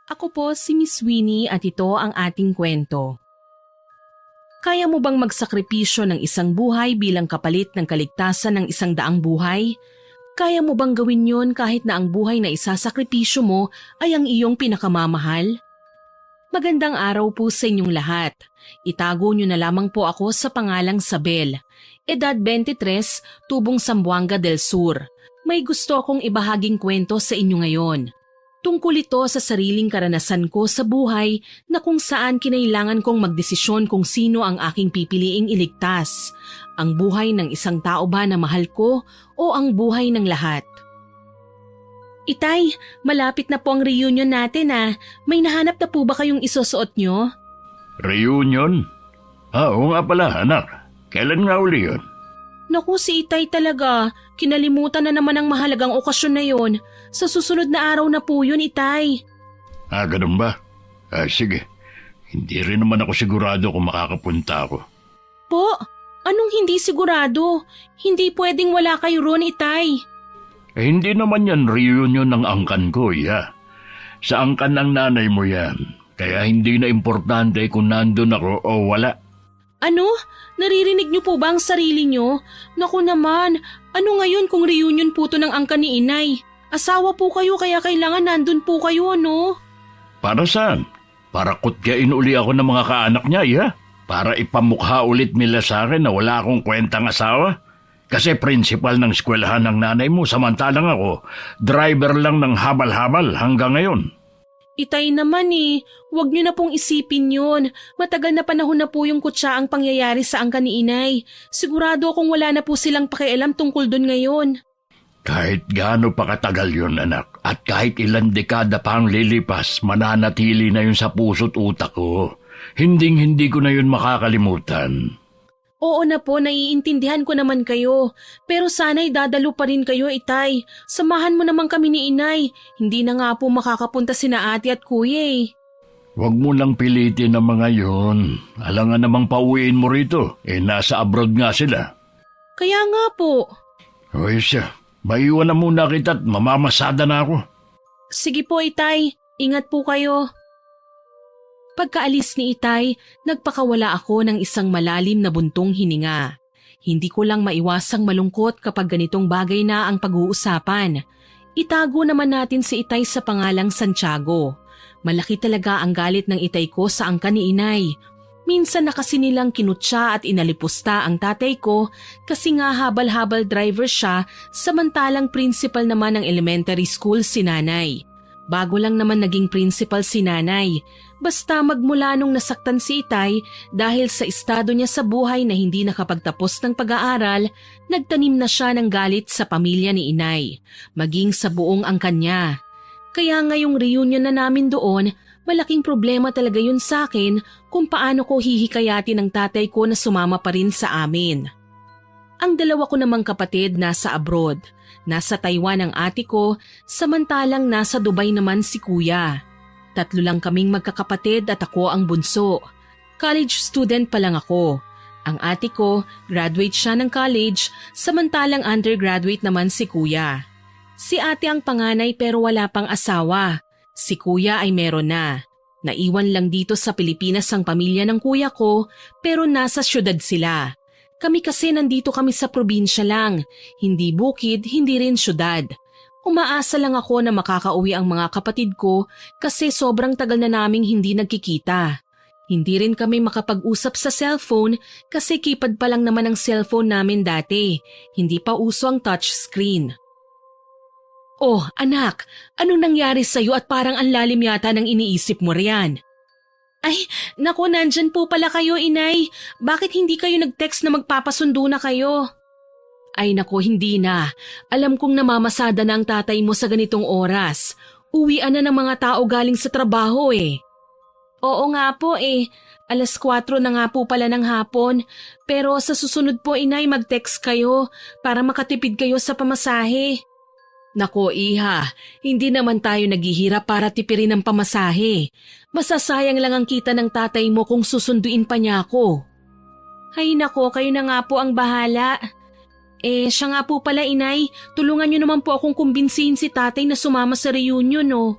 Ako po si Miss Winnie at ito ang ating kwento. Kaya mo bang magsakripisyo ng isang buhay bilang kapalit ng kaligtasan ng 100 buhay? Kaya mo bang gawin yon kahit na ang buhay na isasakripisyo mo ay ang iyong pinakamamahal? Magandang araw po sa inyong lahat. Itago niyo na lamang po ako sa pangalang Sabel. Edad 23, tubong Zamboanga del Sur. May gusto akong ibahaging kwento sa inyo ngayon. Tungkol ito sa sariling karanasan ko sa buhay na kung saan kinailangan kong magdesisyon kung sino ang aking pipiliing iligtas. Ang buhay ng isang tao ba na mahal ko o ang buhay ng lahat? Itay, malapit na po ang reunion natin ah. May nahanap na po ba kayong isusuot nyo? Reunion? Oo nga pala, anak. Kailan nga uli yun? Naku, si Itay talaga. Kinalimutan na naman ang mahalagang okasyon na yon. Sa susunod na araw na po yun, Itay. Ganun ba? Sige. Hindi rin naman ako sigurado kung makakapunta ako. Po? Anong hindi sigurado? Hindi pwedeng wala kayo ron, Itay. Hindi naman yan reunion ng angkan ko, iya. Sa angkan ng nanay mo yan. Kaya hindi na importante kung nandun ako o wala. Ano? Naririnig niyo po ba ang sarili niyo? Naku naman, ano ngayon kung reunion po to ng angkan ni Inay? Asawa po kayo kaya kailangan nandun po kayo, ano? Para saan? Para kutyain uli ako ng mga kaanak niya, iya? Para ipamukha ulit nila sa akin na wala akong kwentang asawa? Kasi principal ng eskwelahan ng nanay mo, samantalang ako, driver lang ng habal-habal hanggang ngayon. Itay naman huwag niyo na pong isipin yun. Matagal na panahon na po yung kutsa ang pangyayari sa angkan ni Inay. Sigurado akong wala na po silang pakialam tungkol dun ngayon. Kahit gaano pa katagal yun, anak, at kahit ilang dekada pa ang lilipas, mananatili na yun sa puso't utak ko. Hinding-hindi ko na yun makakalimutan. Oo na po, naiintindihan ko naman kayo. Pero sana'y dadalo pa rin kayo, Itay. Samahan mo naman kami ni Inay. Hindi na nga po makakapunta sina ate at kuya Huwag mo lang pilitin ang mga yun. Alangan namang pauwiin mo rito. Nasa abroad nga sila. Kaya nga po. Oy siya, maiwan na muna kita at mamamasada na ako. Sige po, Itay. Ingat po kayo. Pagkaalis ni Itay, nagpakawala ako ng isang malalim na buntong hininga. Hindi ko lang maiwasang malungkot kapag ganitong bagay na ang pag-uusapan. Itago naman natin si Itay sa pangalang Santiago. Malaki talaga ang galit ng Itay ko sa angkan ni Inay. Minsan na kasi nilang kinutya at inalipusta ang tatay ko kasi nga habal-habal driver siya samantalang principal naman ng elementary school si nanay. Bago lang naman naging principal si nanay. Basta magmula nung nasaktan si Itay dahil sa estado niya sa buhay na hindi nakapagtapos ng pag-aaral, nagtanim na siya ng galit sa pamilya ni Inay, maging sa buong angkan niya. Kaya ngayong reunion na namin doon, malaking problema talaga yun sa akin kung paano ko hihikayatin ng tatay ko na sumama pa rin sa amin. Ang dalawa ko namang kapatid nasa abroad. Nasa Taiwan ang ate ko, samantalang nasa Dubai naman si kuya. 3 lang kaming magkakapatid at ako ang bunso. College student pa lang ako. Ang ate ko, graduate siya ng college, samantalang undergraduate naman si kuya. Si ate ang panganay pero wala pang asawa. Si kuya ay meron na. Naiwan lang dito sa Pilipinas ang pamilya ng kuya ko pero nasa syudad sila. Kami kasi nandito kami sa probinsya lang, hindi bukid, hindi rin syudad. Umaasa lang ako na makakauwi ang mga kapatid ko kasi sobrang tagal na naming hindi nagkikita. Hindi rin kami makapag-usap sa cellphone kasi keypad pa lang naman ang cellphone namin dati, hindi pa uso ang touchscreen. Oh, anak, anong nangyari sa'yo at parang ang lalim yata ng iniisip mo riyan? Ay, naku, nandyan po pala kayo, Inay. Bakit hindi kayo nag-text na magpapasundo na kayo? Ay naku, hindi na. Alam kong namamasada na ang tatay mo sa ganitong oras. Uwian na ng mga tao galing sa trabaho Oo nga po 4:00 na nga po pala ng hapon. Pero sa susunod po, Inay, mag-text kayo para makatipid kayo sa pamasahe. Nako iha, hindi naman tayo naghihirap para tipirin ang pamasahe. Masasayang lang ang kita ng tatay mo kung susunduin pa niya ako. Ay nako, kayo na nga po ang bahala. Siya nga po pala, Inay, tulungan niyo naman po akong kumbinsihin si tatay na sumama sa reunion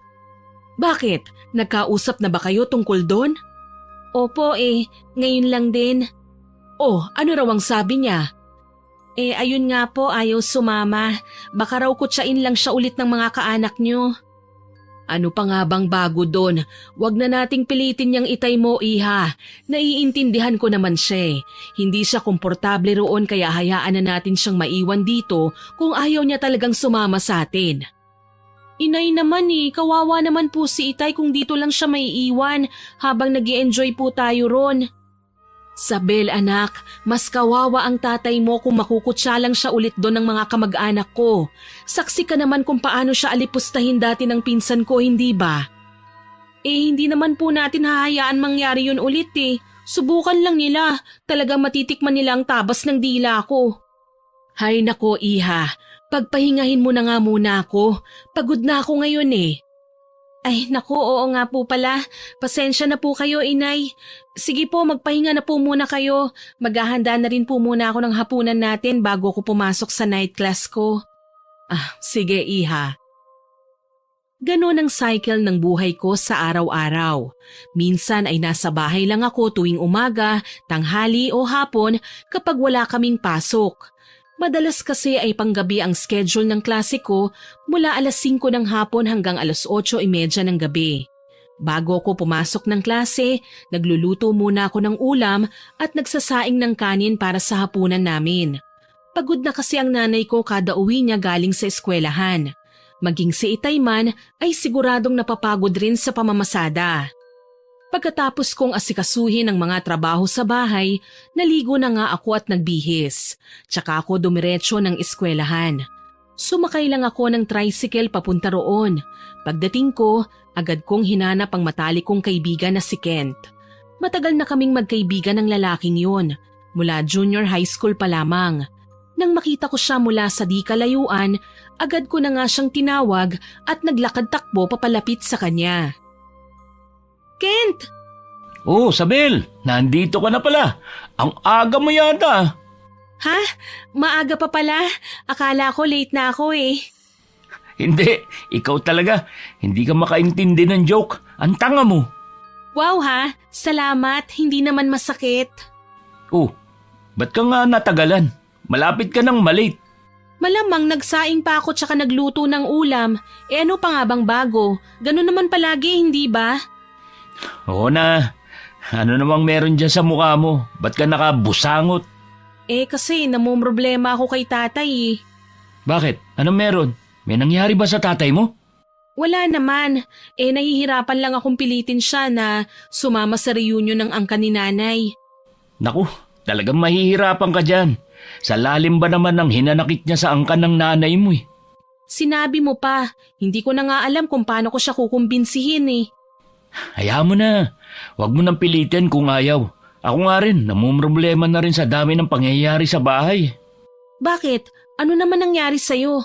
Bakit? Nagkausap na ba kayo tungkol doon? Opo ngayon lang din. Oh, ano raw ang sabi niya? Ayun nga po, ayaw sumama. Baka raw kutsain lang siya ulit ng mga kaanak niyo. Ano pa nga bang bago doon? Huwag na nating pilitin niyang itay mo, iha. Naiintindihan ko naman siya. Hindi siya komportable roon kaya hayaan na natin siyang maiwan dito kung ayaw niya talagang sumama sa atin. Inay naman kawawa naman po si itay kung dito lang siya maiiwan habang nag-i-enjoy po tayo ron. Sabel anak, mas kawawa ang tatay mo kung makukutsa lang siya ulit doon ng mga kamag-anak ko. Saksi ka naman kung paano siya alipustahin dati ng pinsan ko, hindi ba? Hindi naman po natin hahayaan mangyari yun ulit Subukan lang nila, talagang matitikman nila ang tabas ng dila ko. Hay nako iha, pagpahingahin mo na nga muna ako. Pagod na ako ngayon Ay naku, oo nga po pala. Pasensya na po kayo, inay. Sige po, magpahinga na po muna kayo. Maghahanda na rin po muna ako ng hapunan natin bago ko pumasok sa night class ko. Sige iha. Ganon ang cycle ng buhay ko sa araw-araw. Minsan ay nasa bahay lang ako tuwing umaga, tanghali o hapon kapag wala kaming pasok. Madalas kasi ay panggabi ang schedule ng klase ko mula alas 5 ng hapon hanggang alas 8:30 ng gabi. Bago ko pumasok ng klase, nagluluto muna ako ng ulam at nagsasaing ng kanin para sa hapunan namin. Pagod na kasi ang nanay ko kada uwi niya galing sa eskwelahan. Maging si itay man ay siguradong napapagod rin sa pamamasada. Pagkatapos kong asikasuhin ang mga trabaho sa bahay, naligo na nga ako at nagbihis. Tsaka ako dumiretso ng eskwelahan. Sumakay lang ako ng tricycle papunta roon. Pagdating ko, agad kong hinanap ang matalik kong kaibigan na si Kent. Matagal na kaming magkaibigan ng lalaking yun, mula junior high school pa lamang. Nang makita ko siya mula sa di kalayuan, agad ko na nga siyang tinawag at naglakad takbo papalapit sa kanya. Kent! Oh, Sabel, nandito ka na pala. Ang aga mo yata. Ha? Maaga pa pala? Akala ko late na ako Hindi, ikaw talaga. Hindi ka makaintindi ng joke. Ang tanga mo. Wow ha, salamat. Hindi naman masakit. Oh, ba't ka nga natagalan? Malapit ka nang malate. Malamang nagsaing pa ako tsaka nagluto ng ulam. Ano pa nga bang bago? Ganun naman palagi, hindi ba? Oo na. Ano namang meron dyan sa mukha mo? Ba't ka nakabusangot? Kasi namumroblema ako kay tatay Bakit? Anong meron? May nangyari ba sa tatay mo? Wala naman. Nahihirapan lang akong pilitin siya na sumama sa reunion ng angkan ni nanay. Naku, talagang mahihirapan ka dyan. Sa lalim ba naman ng hinanakit niya sa angkan ng nanay mo Sinabi mo pa, hindi ko na nga alam kung paano ko siya kukumbinsihin Hayaan mo na. Huwag mo nang pilitin kung ayaw. Ako nga rin, namumroblema na rin sa dami ng pangyayari sa bahay. Bakit? Ano naman nangyari sa'yo?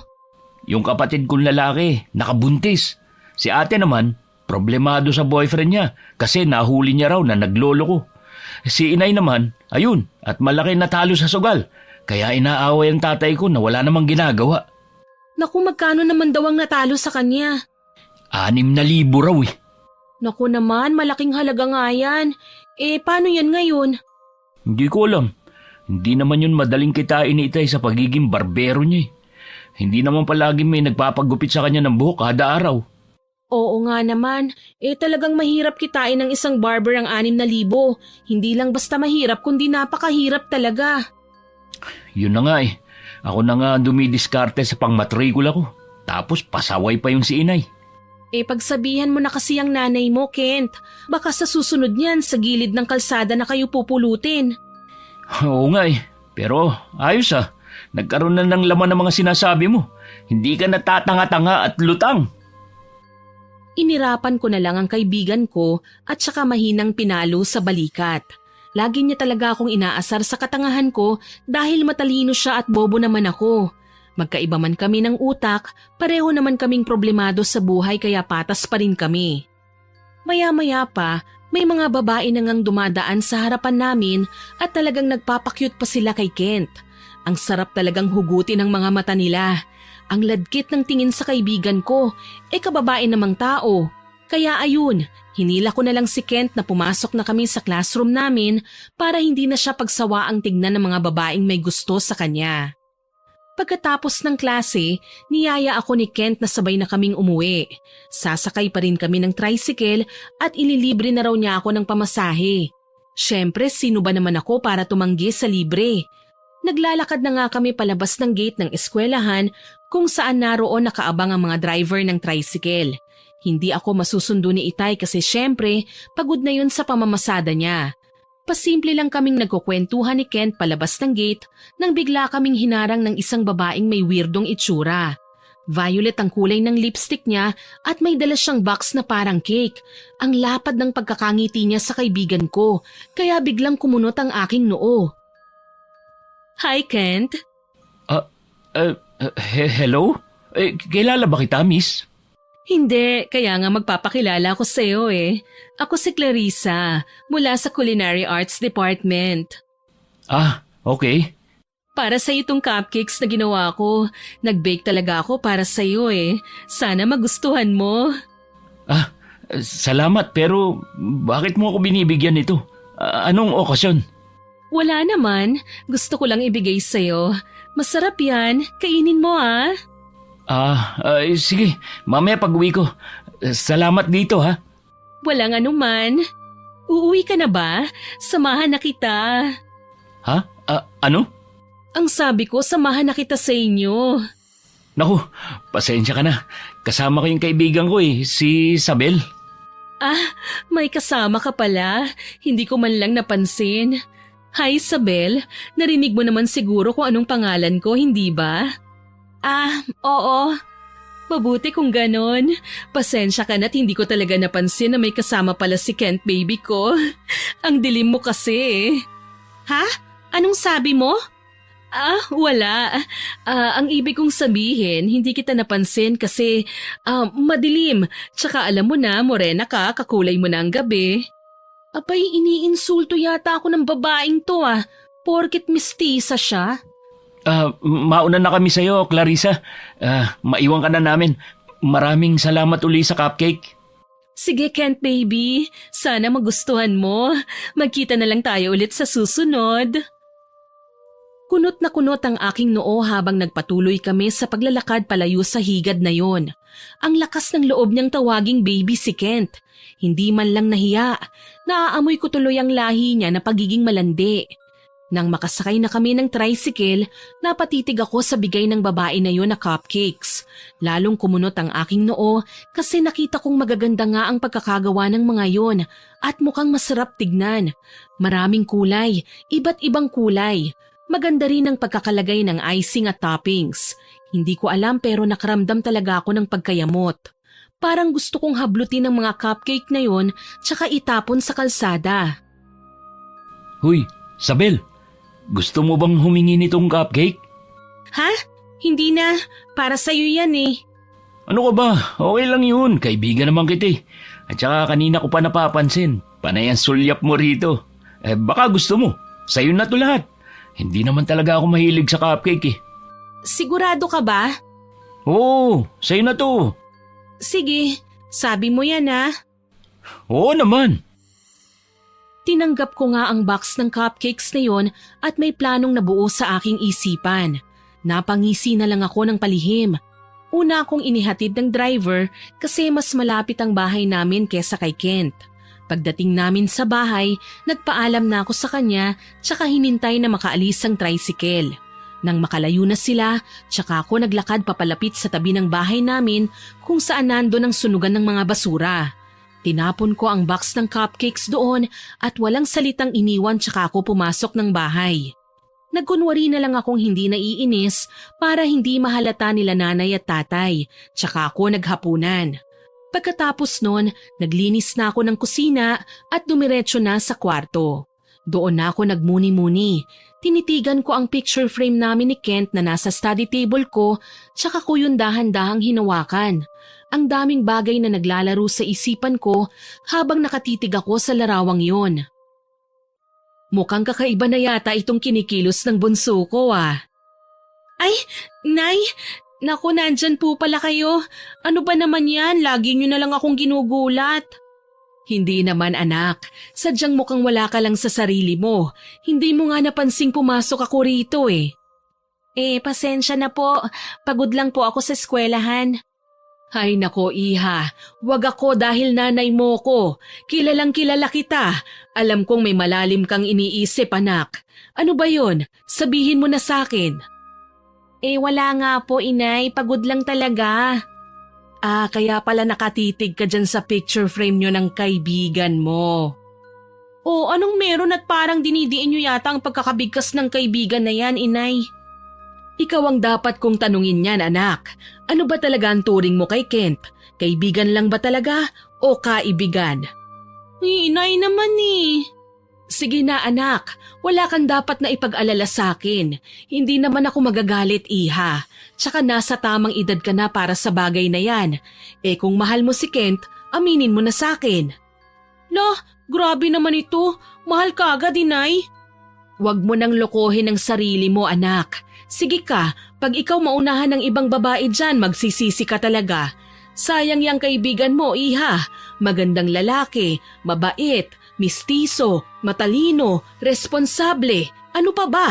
Yung kapatid kong lalaki, nakabuntis. Si ate naman, problemado sa boyfriend niya kasi nahuli niya raw na naglolo ko. Si inay naman, ayun, at malaki natalo sa sugal. Kaya inaaway ang tatay ko na wala namang ginagawa. Naku, magkano naman daw ang natalo sa kanya? 6,000 raw Naku naman, malaking halaga nga yan. Paano yan ngayon? Hindi ko alam. Hindi naman yun madaling kitain ni itay sa pagiging barbero niya Hindi naman palagi may nagpapagupit sa kanya ng buhok kada araw. Oo nga naman. Talagang mahirap kitain ng isang barber ang 6,000. Hindi lang basta mahirap kundi napakahirap talaga. Yun na nga Ako na nga dumidiskarte sa pangmatrikula ko. Tapos pasaway pa yung si inay. Pagsabihan mo na kasi ang nanay mo, Kent. Baka sa susunod niyan sa gilid ng kalsada na kayo pupulutin. Oo nga Pero ayos Nagkaroon na ng laman ng mga sinasabi mo. Hindi ka natatanga-tanga at lutang. Inirapan ko na lang ang kaibigan ko at saka mahinang pinalo sa balikat. Lagi niya talaga akong inaasar sa katangahan ko dahil matalino siya at bobo naman ako. Magkaiba man kami ng utak, pareho naman kaming problemado sa buhay kaya patas pa rin kami. Maya-maya pa, may mga babae na ngang dumadaan sa harapan namin at talagang nagpapakyut pa sila kay Kent. Ang sarap talagang hugutin ang mga mata nila. Ang ladkit ng tingin sa kaibigan ko, kababae namang tao. Kaya ayun, hinila ko na lang si Kent na pumasok na kami sa classroom namin para hindi na siya pagsawaang tignan ng mga babaeng may gusto sa kanya. Pagkatapos ng klase, niyaya ako ni Kent na sabay na kaming umuwi. Sasakay pa rin kami ng tricycle at ililibre na raw niya ako ng pamasahe. Siyempre, sino ba naman ako para tumanggi sa libre? Naglalakad na nga kami palabas ng gate ng eskwelahan kung saan naroon nakaabang ang mga driver ng tricycle. Hindi ako masusundo ni Itay kasi siyempre, pagod na yun sa pamamasada niya. Pasimple lang kaming nagkukwentuhan ni Kent palabas ng gate nang bigla kaming hinarang ng isang babaeng may weirdong itsura. Violet ang kulay ng lipstick niya at may dala siyang box na parang cake. Ang lapad ng pagkakangiti niya sa kaibigan ko, kaya biglang kumunot ang aking noo. Hi, Kent. Hello? Kilala ba kita, miss? Hindi, kaya nga magpapakilala ako sa iyo eh. Ako si Clarissa, mula sa Culinary Arts Department. Ah, okay. Para sa itong cupcakes na ginawa ko, nag-bake talaga ako para sa iyo eh. Sana magustuhan mo. Ah, salamat pero bakit mo ako binibigyan nito? Anong okasyon? Wala naman, gusto ko lang ibigay sa iyo. Masarap yan, kainin mo ah. Sige, mamaya pag-uwi ko. Salamat dito ha. Walang anuman. Uuwi ka na ba? Samahan na kita. Ha? Ano? Ang sabi ko, samahan na kita sa inyo. Naku, pasensya ka na. Kasama ko yung kaibigan ko si Isabel. May kasama ka pala. Hindi ko man lang napansin. Hi Isabel, narinig mo naman siguro kung anong pangalan ko, hindi ba? Oo. Mabuti kung ganon. Pasensya ka na't hindi ko talaga napansin na may kasama pala si Kent baby ko. Ang dilim mo kasi. Ha? Anong sabi mo? Wala. Ang ibig kong sabihin, hindi kita napansin kasi madilim. Tsaka alam mo na, morena ka, kakulay mo na ang gabi. Abay, iniinsulto yata ako ng babaeng to porket mistisa siya. Mauna na kami sa'yo, Clarissa. Maiwan ka na namin. Maraming salamat uli sa cupcake. Sige, Kent baby. Sana magustuhan mo. Magkita na lang tayo ulit sa susunod. Kunot na kunot ang aking noo habang nagpatuloy kami sa paglalakad palayo sa higad na yon. Ang lakas ng loob niyang tawaging baby si Kent. Hindi man lang nahiya. Naaamoy ko tuloy ang lahi niya na pagiging malandi. Nang makasakay na kami ng tricycle, napatitig ako sa bigay ng babae na yon na cupcakes. Lalong kumunot ang aking noo kasi nakita kong magaganda nga ang pagkakagawa ng mga yon at mukhang masarap tignan. Maraming kulay, iba't ibang kulay. Maganda rin ang pagkakalagay ng icing at toppings. Hindi ko alam pero nakaramdam talaga ako ng pagkayamot. Parang gusto kong hablutin ang mga cupcake na yon tsaka itapon sa kalsada. Huy, Sabel! Gusto mo bang humingi nitong cupcake? Ha? Hindi na. Para sa'yo yan eh. Ano ka ba? Okay lang yun. Kaibigan naman kita eh. At saka kanina ko pa napapansin. Panay ang sulyap mo rito. Baka gusto mo. Sa'yo na to lahat. Hindi naman talaga ako mahilig sa cupcake eh. Sigurado ka ba? Oo, sa'yo na to. Sige, sabi mo yan ha. Oo naman. Tinanggap ko nga ang box ng cupcakes na yon at may planong nabuo sa aking isipan. Napangisi na lang ako ng palihim. Una akong inihatid ng driver kasi mas malapit ang bahay namin kesa kay Kent. Pagdating namin sa bahay, nagpaalam na ako sa kanya tsaka hinintay na makaalis ang tricycle. Nang makalayo na sila, tsaka ako naglakad papalapit sa tabi ng bahay namin kung saan nandun ang sunugan ng mga basura. Tinapon ko ang box ng cupcakes doon at walang salitang iniwan tsaka ako pumasok ng bahay. Nagkunwari na lang akong hindi naiinis para hindi mahalata nila nanay at tatay, tsaka ako naghapunan. Pagkatapos nun, naglinis na ako ng kusina at dumiretso na sa kwarto. Doon na ako nagmuni-muni. Tinitigan ko ang picture frame namin ni Kent na nasa study table ko tsaka ko yun dahan-dahang hinawakan. Ang daming bagay na naglalaro sa isipan ko habang nakatitig ako sa larawang yon. Mukhang kakaiba na yata itong kinikilos ng bunso ko Ay, Nay! Naku, nandyan po pala kayo. Ano ba naman yan? Lagi nyo na lang akong ginugulat. Hindi naman anak, sadyang mukhang wala ka lang sa sarili mo. Hindi mo nga napansing pumasok ako rito eh. Pasensya na po. Pagod lang po ako sa eskwelahan. Ay nako iha, wag ako dahil nanay mo ko. Kilalang kilala kita. Alam kong may malalim kang iniisip anak. Ano ba yon? Sabihin mo na sa akin. Wala nga po inay, pagod lang talaga. Kaya pala nakatitig ka dyan sa picture frame nyo ng kaibigan mo. Anong meron at parang dinidiin nyo yata ang pagkakabigkas ng kaibigan na yan, inay? Ikaw ang dapat kong tanungin yan, anak. Ano ba talaga ang turing mo kay Kent? Kaibigan lang ba talaga o kaibigan? Inay naman eh. Sige na anak, wala kang dapat na ipag-alala sa akin. Hindi naman ako magagalit iha. Tsaka nasa tamang edad ka na para sa bagay na yan. Kung mahal mo si Kent, aminin mo na sa akin. Grabe naman ito. Mahal ka agad inay. Huwag mo nang lokohin ang sarili mo anak. Sige ka, pag ikaw maunahan ng ibang babae dyan, magsisisi ka talaga. Sayang yang kaibigan mo iha. Magandang lalaki, mabait, mistiso, matalino, responsable, ano pa ba?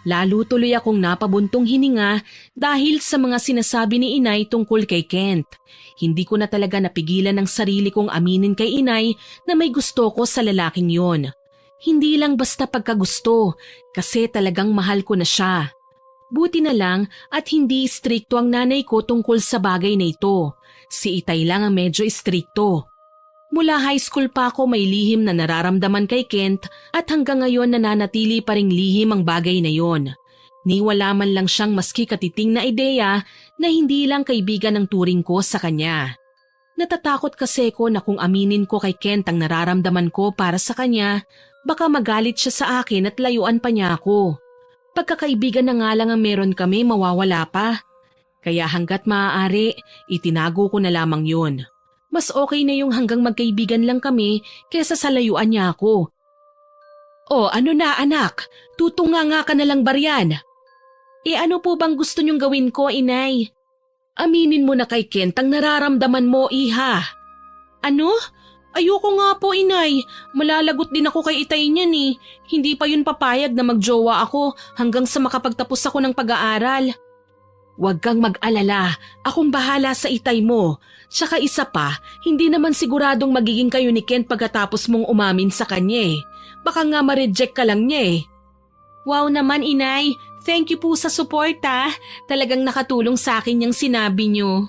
Lalo tuloy akong napabuntong hininga dahil sa mga sinasabi ni inay tungkol kay Kent. Hindi ko na talaga napigilan ang sarili kong aminin kay inay na may gusto ko sa lalaking yon. Hindi lang basta pagkagusto, kasi talagang mahal ko na siya. Buti na lang at hindi istrikto ang nanay ko tungkol sa bagay na ito. Si Itay lang ang medyo istrikto. Mula high school pa ako may lihim na nararamdaman kay Kent at hanggang ngayon nananatili pa ring lihim ang bagay na yon. Niwala man lang siyang maski katiting na ideya na hindi lang kaibigan ang turing ko sa kanya. Natatakot kasi ko na kung aminin ko kay Kent ang nararamdaman ko para sa kanya, baka magalit siya sa akin at layuan pa niya ako. Pagkakaibigan na nga lang ang meron kami, mawawala pa. Kaya hanggat maaari, itinago ko na lamang yun. Mas okay na yung hanggang magkaibigan lang kami kesa sa layuan niya ako. Ano na anak? Tutunga ka na lang ba riyan? Ano po bang gusto niyong gawin ko, inay? Aminin mo na kay Kent ang nararamdaman mo, iha. Ano? Ayoko nga po, inay. Malalagot din ako kay Itay niyan eh. Hindi pa yun papayag na magjowa ako hanggang sa makapagtapos ako ng pag-aaral. Huwag kang mag-alala. Akong bahala sa Itay mo. Tsaka isa pa, hindi naman siguradong magiging kayo ni Kent pagkatapos mong umamin sa kanya eh. Baka nga ma-reject ka lang niya eh. Wow naman, inay. Thank you po sa support ah. Talagang nakatulong sa akin yung sinabi niyo.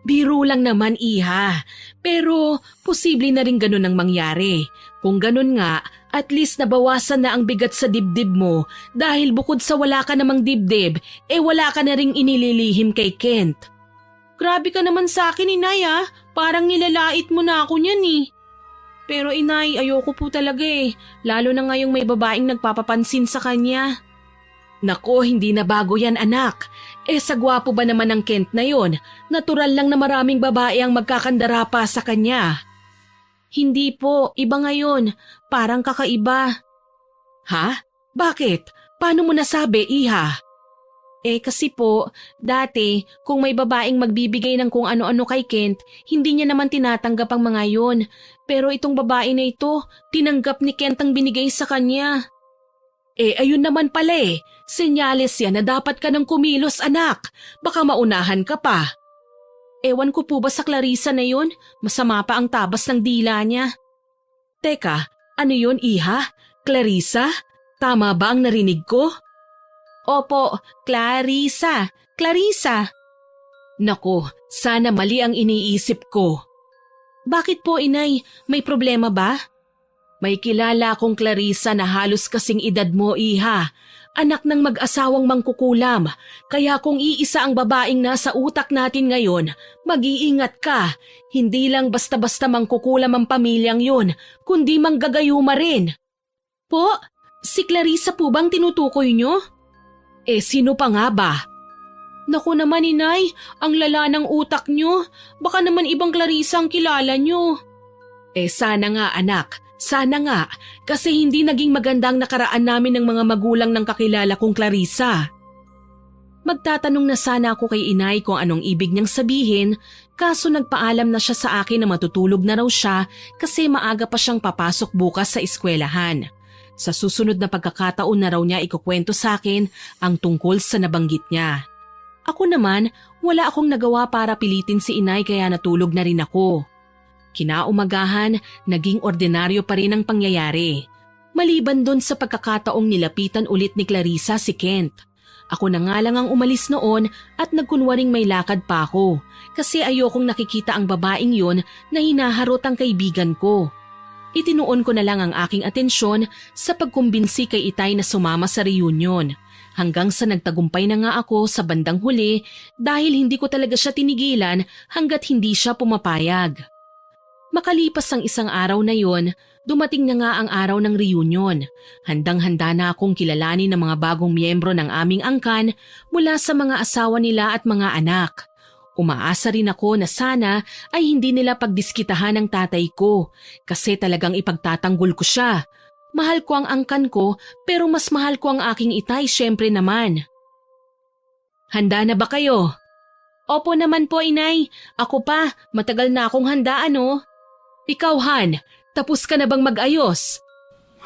Biro lang naman iha, pero posible na rin ganun ang mangyari. Kung ganun nga, at least nabawasan na ang bigat sa dibdib mo dahil bukod sa wala ka namang dibdib, wala ka na ring inililihim kay Kent. Grabe ka naman sa akin inay ah, parang nilalait mo na ako niyan eh. Pero inay, ayoko po talaga lalo na ngayong may babaeng nagpapapansin sa kanya. Nako, hindi na bago yan anak. Sa gwapo ba naman ng Kent na yon? Natural lang na maraming babae ang magkakandara pa sa kanya. Hindi po, iba ngayon. Parang kakaiba. Ha? Bakit? Paano mo nasabi, iha? Kasi po, dati kung may babaeng magbibigay ng kung ano-ano kay Kent, hindi niya naman tinatanggap ang mga yon. Pero itong babae na ito, tinanggap ni Kent ang binigay sa kanya. Ayun naman pala Senyales yan na dapat ka ng kumilos anak. Baka maunahan ka pa. Ewan ko po ba sa Clarissa na yun? Masama pa ang tabas ng dila niya. Teka, ano yun iha? Clarissa? Tama ba ang narinig ko? Opo, Clarissa. Clarissa. Nako, sana mali ang iniisip ko. Bakit po inay? May problema ba? May kilala akong Clarissa na halos kasing edad mo, iha. Anak ng mag-asawang mangkukulam. Kaya kung iisa ang babaeng nasa utak natin ngayon, mag-iingat ka. Hindi lang basta-basta mangkukulam ang pamilyang yun, kundi manggagayuma rin. Po, si Clarissa po bang tinutukoy nyo? Sino pa nga ba? Naku naman inay, ang lala ng utak nyo. Baka naman ibang Clarissa ang kilala nyo. Sana nga anak. Sana nga, kasi hindi naging magandang nakaraan namin ng mga magulang ng kakilala kong Clarissa. Magtatanong na sana ako kay inay kung anong ibig niyang sabihin, kaso nagpaalam na siya sa akin na matutulog na raw siya kasi maaga pa siyang papasok bukas sa eskwelahan. Sa susunod na pagkakataon na raw niya ikukwento sa akin ang tungkol sa nabanggit niya. Ako naman, wala akong nagawa para pilitin si inay kaya natulog na rin ako. Kinaumagahan, naging ordinaryo pa rin ang pangyayari. Maliban doon sa pagkakataong nilapitan ulit ni Clarissa si Kent. Ako na nga lang ang umalis noon at nagkunwaring may lakad pa ako kasi ayokong nakikita ang babaeng yon na hinaharot ang kaibigan ko. Itinuon ko na lang ang aking atensyon sa pagkumbinsi kay Itay na sumama sa reunion hanggang sa nagtagumpay na nga ako sa bandang huli dahil hindi ko talaga siya tinigilan hanggat hindi siya pumapayag. Makalipas ang isang araw na yon, dumating na nga ang araw ng reunion. Handang-handa na akong kilalanin ng mga bagong miyembro ng aming angkan mula sa mga asawa nila at mga anak. Umaasa rin ako na sana ay hindi nila pagdiskitahan ng tatay ko kasi talagang ipagtatanggol ko siya. Mahal ko ang angkan ko pero mas mahal ko ang aking Itay syempre naman. Handa na ba kayo? Opo naman po, inay. Ako pa, matagal na akong handa ano. Ikaw, Han, tapos ka na bang mag-ayos?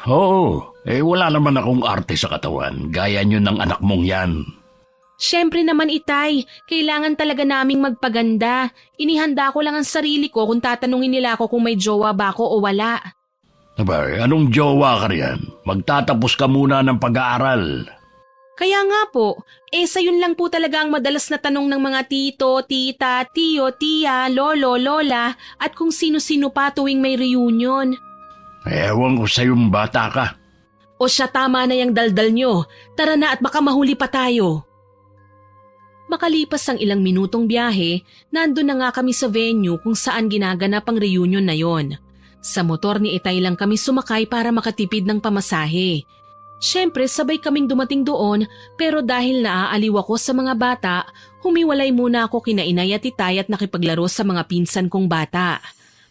Oo, wala naman akong arte sa katawan, gaya nyo ng anak mong yan. Siyempre naman, Itay, kailangan talaga naming magpaganda. Inihanda ko lang ang sarili ko kung tatanungin nila ako kung may jowa ba ako o wala. Abay, anong jowa ka riyan? Magtatapos ka muna ng pag-aaral. Kaya nga po, sayon lang po talaga ang madalas na tanong ng mga tito, tita, tiyo, tiya, lolo, lola at kung sino-sino pa tuwing may reunion. Ewan ko sa'yong bata ka. O siya, tama na yung daldal nyo. Tara na at baka mahuli pa tayo. Makalipas ang ilang minutong biyahe, nandun na nga kami sa venue kung saan ginaganap ang reunion na yon. Sa motor ni Itay lang kami sumakay para makatipid ng pamasahe. Siyempre sabay kaming dumating doon pero dahil naaaliw ako sa mga bata, humiwalay muna ako kina Inay at Itay at nakipaglaro sa mga pinsan kong bata.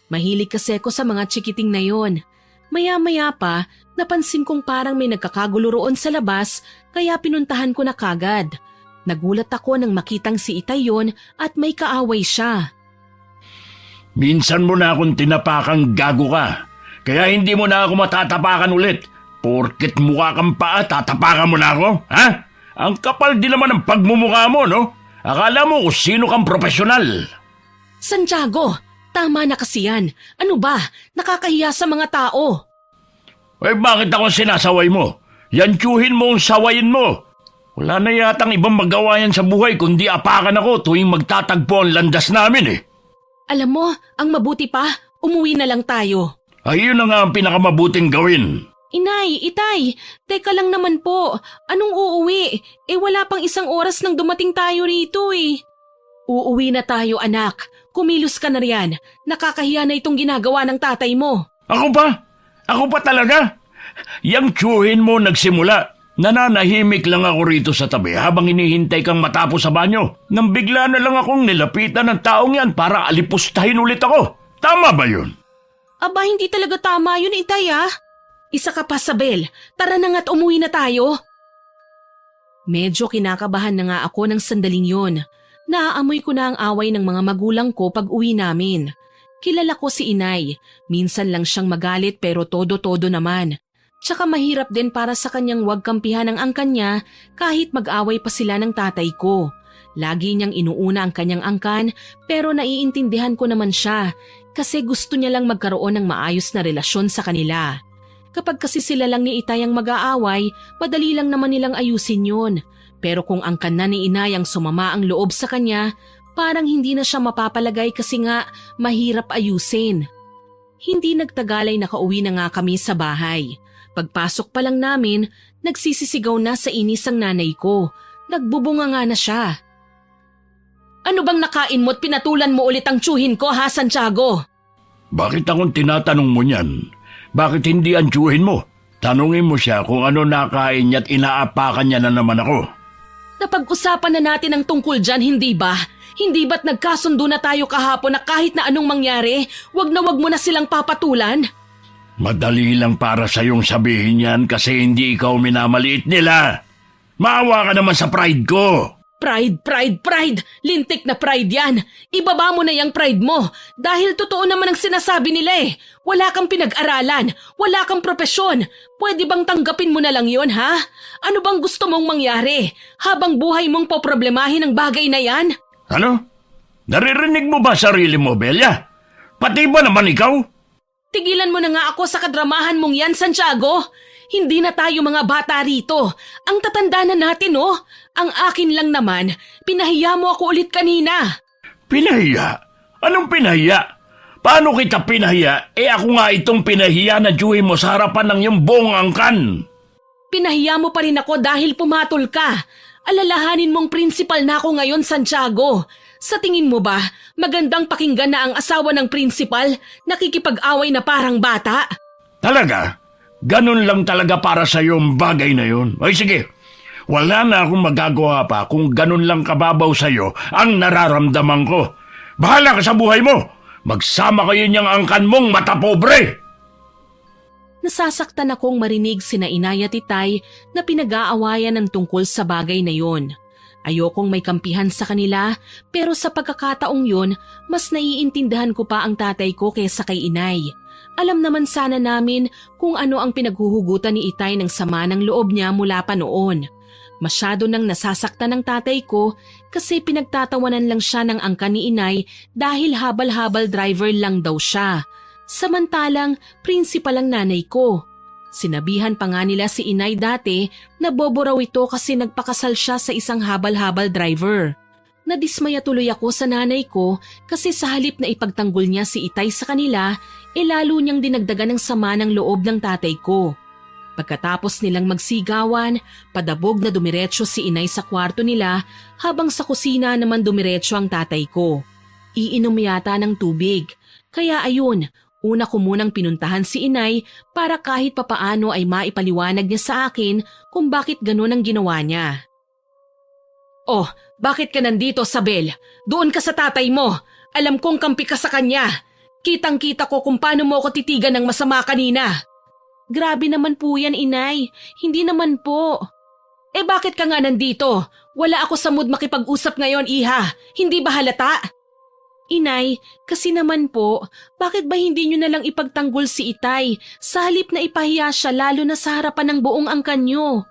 Mahilig kasi ako sa mga tsikiting na yon. Maya-maya pa, napansin kong parang may nagkakagulo roon sa labas kaya pinuntahan ko na kagad. Nagulat ako nang makitang si Itay yon at may kaaway siya. Minsan mo na akong tinapakang gago ka, kaya hindi mo na ako matatapakan ulit. Porket mukha kang paa, tatapakan mo na ako, ha? Ang kapal din naman ng pagmumukha mo, no? Akala mo kung sino kang profesional. Santiago, tama na kasi yan. Ano ba? Nakakahiya sa mga tao. Bakit ako sinasaway mo? Yan tiyuhin mo ang sawayin mo. Wala na yatang ibang magawa yan sa buhay kundi apakan ako tuwing magtatagpo ang landas namin eh. Alam mo, ang mabuti pa, umuwi na lang tayo. Ayun na nga ang pinakamabuting gawin. Inay, Itay, teka lang naman po. Anong uuwi? Wala pang isang oras nang dumating tayo rito eh. Uuwi na tayo, anak. Kumilos ka na riyan. Nakakahiya na itong ginagawa ng tatay mo. Ako pa? Ako pa talaga? Yang tiyuhin mo nagsimula. Nananahimik lang ako rito sa tabi habang hinihintay kang matapos sa banyo. Nang bigla na lang akong nilapitan ng taong yan para alipustahin ulit ako. Tama ba yun? Aba, hindi talaga tama yun, Itay ah. Isa ka pa, Sabel. Tara na nga't umuwi na tayo. Medyo kinakabahan na nga ako ng sandaling yon. Naaamoy ko na ang away ng mga magulang ko pag uwi namin. Kilala ko si Inay. Minsan lang siyang magalit pero todo-todo naman. Tsaka mahirap din para sa kanyang wag kampihan ang angkan niya kahit mag-away pa sila ng tatay ko. Lagi niyang inuuna ang kanyang angkan pero naiintindihan ko naman siya kasi gusto niya lang magkaroon ng maayos na relasyon sa kanila. Kapag kasi sila lang ni Itay ang mag-aaway, madali lang naman nilang ayusin yun. Pero kung angkan na ni Inay ang sumama ang loob sa kanya, parang hindi na siya mapapalagay kasi nga mahirap ayusin. Hindi nagtagal ay nakauwi na nga kami sa bahay. Pagpasok pa lang namin, nagsisisigaw na sa inis ang nanay ko. Nagbubunga nga na siya. Ano bang nakain mo't pinatulan mo ulit ang tiyuhin ko, ha, Santiago? Bakit akong tinatanong mo niyan? Bakit hindi ang tiyuhin mo? Tanungin mo siya kung ano nakain niya at inaapakan niya na naman ako. Napag-usapan na natin ang tungkol dyan, hindi ba? Hindi ba't nagkasundo na tayo kahapon na kahit na anong mangyari, wag mo na silang papatulan? Madali lang para sa iyong sabihin yan kasi hindi ikaw minamaliit nila. Maawa ka naman sa pride ko. Pride, pride, pride! Lintik na pride yan! Ibaba mo na yung pride mo dahil totoo naman ang sinasabi nila eh. Wala kang pinag-aralan, wala kang propesyon. Pwede bang tanggapin mo na lang yon, ha? Ano bang gusto mong mangyari habang buhay mong poproblemahin ang bagay na yan? Ano? Naririnig mo ba sarili mo, Belia? Pati ba naman ikaw? Tigilan mo na nga ako sa kadramahan mong yan, Santiago. Hindi na tayo mga bata rito. Ang tatanda na natin, oh. Ang akin lang naman, pinahiya mo ako ulit kanina. Pinahiya? Anong pinahiya? Paano kita pinahiya? Ako nga itong pinahiya na Dewey mo sa harapan ng iyong buong angkan. Pinahiya mo pa rin ako dahil pumatol ka. Alalahanin mong prinsipal na ako ngayon, Santiago. Sa tingin mo ba, magandang pakinggan na ang asawa ng prinsipal nakikipag-away na parang bata? Talaga? Ganun lang talaga para sa yung bagay na yun. Ay sige, wala na akong magagawa pa kung ganun lang kababaw sa iyo ang nararamdaman ko. Bahala ka sa buhay mo. Magsama kayo niyang angkan mong matapobre. Nasasaktan akong marinig sina Inay at Itay na pinag-aawayan ng tungkol sa bagay na yon. Ayokong may kampihan sa kanila pero sa pagkakataong yon, mas naiintindihan ko pa ang tatay ko kaysa kay Inay. Alam naman sana namin kung ano ang pinaghuhugutan ni Itay ng sama ng loob niya mula pa noon. Masyado nang nasasaktan ng tatay ko kasi pinagtatawanan lang siya ng angkan ni Inay dahil habal-habal driver lang daw siya. Samantalang prinsipal ang nanay ko. Sinabihan pa nga nila si Inay dati na bobo raw ito kasi nagpakasal siya sa isang habal-habal driver. Nadismaya tuloy ako sa nanay ko kasi sa halip na ipagtanggol niya si Itay sa kanila, lalo niyang dinagdagan ng sama ng loob ng tatay ko. Pagkatapos nilang magsigawan, padabog na dumiretso si Inay sa kwarto nila habang sa kusina naman dumiretso ang tatay ko. Iinom yata ng tubig. Kaya ayun, una ko munang pinuntahan si Inay para kahit papaano ay maipaliwanag niya sa akin kung bakit ganun ang ginawa niya. Oh, bakit ka nandito, Sabel? Doon ka sa tatay mo. Alam kong kampi ka sa kanya. Kitang-kita ko kung paano mo ako titigan ng masama kanina. Grabe naman po yan, Inay. Hindi naman po. Bakit ka nga nandito? Wala ako sa mood makipag-usap ngayon, Iha. Hindi ba halata? Inay, kasi naman po, bakit ba hindi nyo nalang ipagtanggol si Itay sa halip na ipahiya siya lalo na sa harapan ng buong angkan nyo?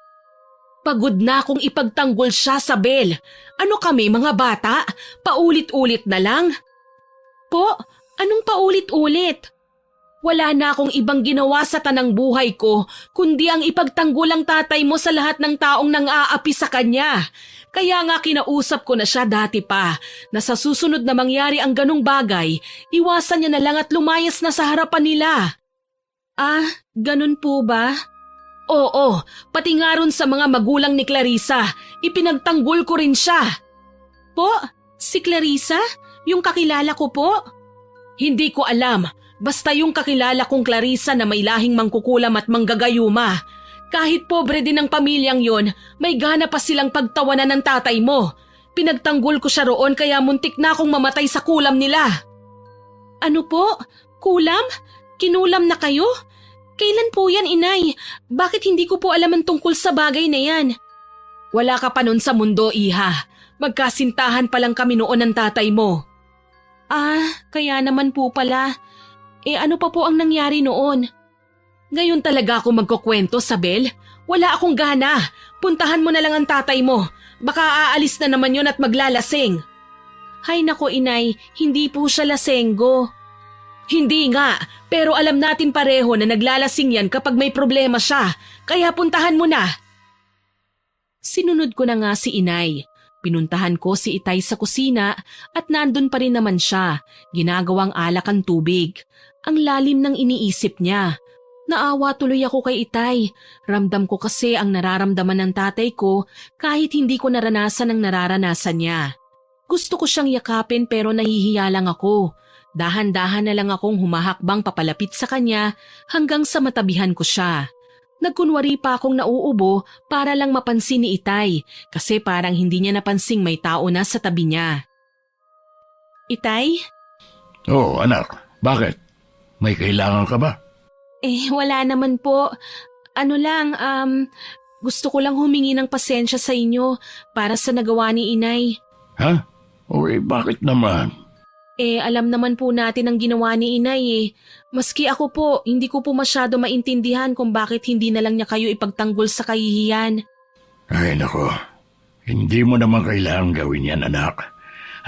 Pagod na akong ipagtanggol siya, Sabel. Ano kami, mga bata? Paulit-ulit na lang? Po, anong paulit-ulit? Wala na akong ibang ginawa sa tanang buhay ko kundi ang ipagtanggol ang tatay mo sa lahat ng taong nang-aapi sa kanya. Kaya nga kinausap ko na siya dati pa na sa susunod na mangyari ang ganong bagay, iwasan niya na lang at lumayas na sa harapan nila. Ah, ganun po ba? Oo, pati nga ron sa mga magulang ni Clarissa, ipinagtanggol ko rin siya. Po, si Clarissa? Yung kakilala ko po? Hindi ko alam. Basta yung kakilala kong Clarissa na may lahing mangkukulam at manggagayuma. Kahit pobre din ang pamilyang yon, may gana pa silang pagtawanan ng tatay mo. Pinagtanggol ko siya roon kaya muntik na akong mamatay sa kulam nila. Ano po? Kulam? Kinulam na kayo? Kailan po yan, Inay? Bakit hindi ko po alam ang tungkol sa bagay na yan? Wala ka pa nun sa mundo, Iha. Magkasintahan pa lang kami noon ng tatay mo. Ah, kaya naman po pala. Ano pa po ang nangyari noon? Ngayon talaga ako magkukwento, Sabel. Wala akong gana. Puntahan mo na lang ang tatay mo. Baka aalis na naman yun at maglalasing. Hay nako, Inay, hindi po siya lasenggo. Hindi nga, pero alam natin pareho na naglalasing yan kapag may problema siya. Kaya puntahan mo na. Sinunod ko na nga si Inay. Pinuntahan ko si Itay sa kusina at nandun pa rin naman siya, ginagawang alak ang tubig. Ang lalim ng iniisip niya. Naawa tuloy ako kay Itay. Ramdam ko kasi ang nararamdaman ng tatay ko kahit hindi ko naranasan ang nararanasan niya. Gusto ko siyang yakapin pero nahihiya lang ako. Dahan-dahan na lang akong humahakbang papalapit sa kanya hanggang sa matabihan ko siya. Nagkunwari pa akong nauubo para lang mapansin ni Itay kasi parang hindi niya napansing may tao na sa tabi niya. Itay? Oo, anak. Bakit? May kailangan ka ba? Wala naman po. Ano lang, Gusto ko lang humingi ng pasensya sa inyo para sa nagawa ni inay. Ha? Uy, bakit naman? Alam naman po natin ang ginawa ni inay eh. Maski ako po, hindi ko po masyado maintindihan kung bakit hindi na lang niya kayo ipagtanggol sa kahihiyan. Ay, nako. Hindi mo naman kailangang gawin yan, anak.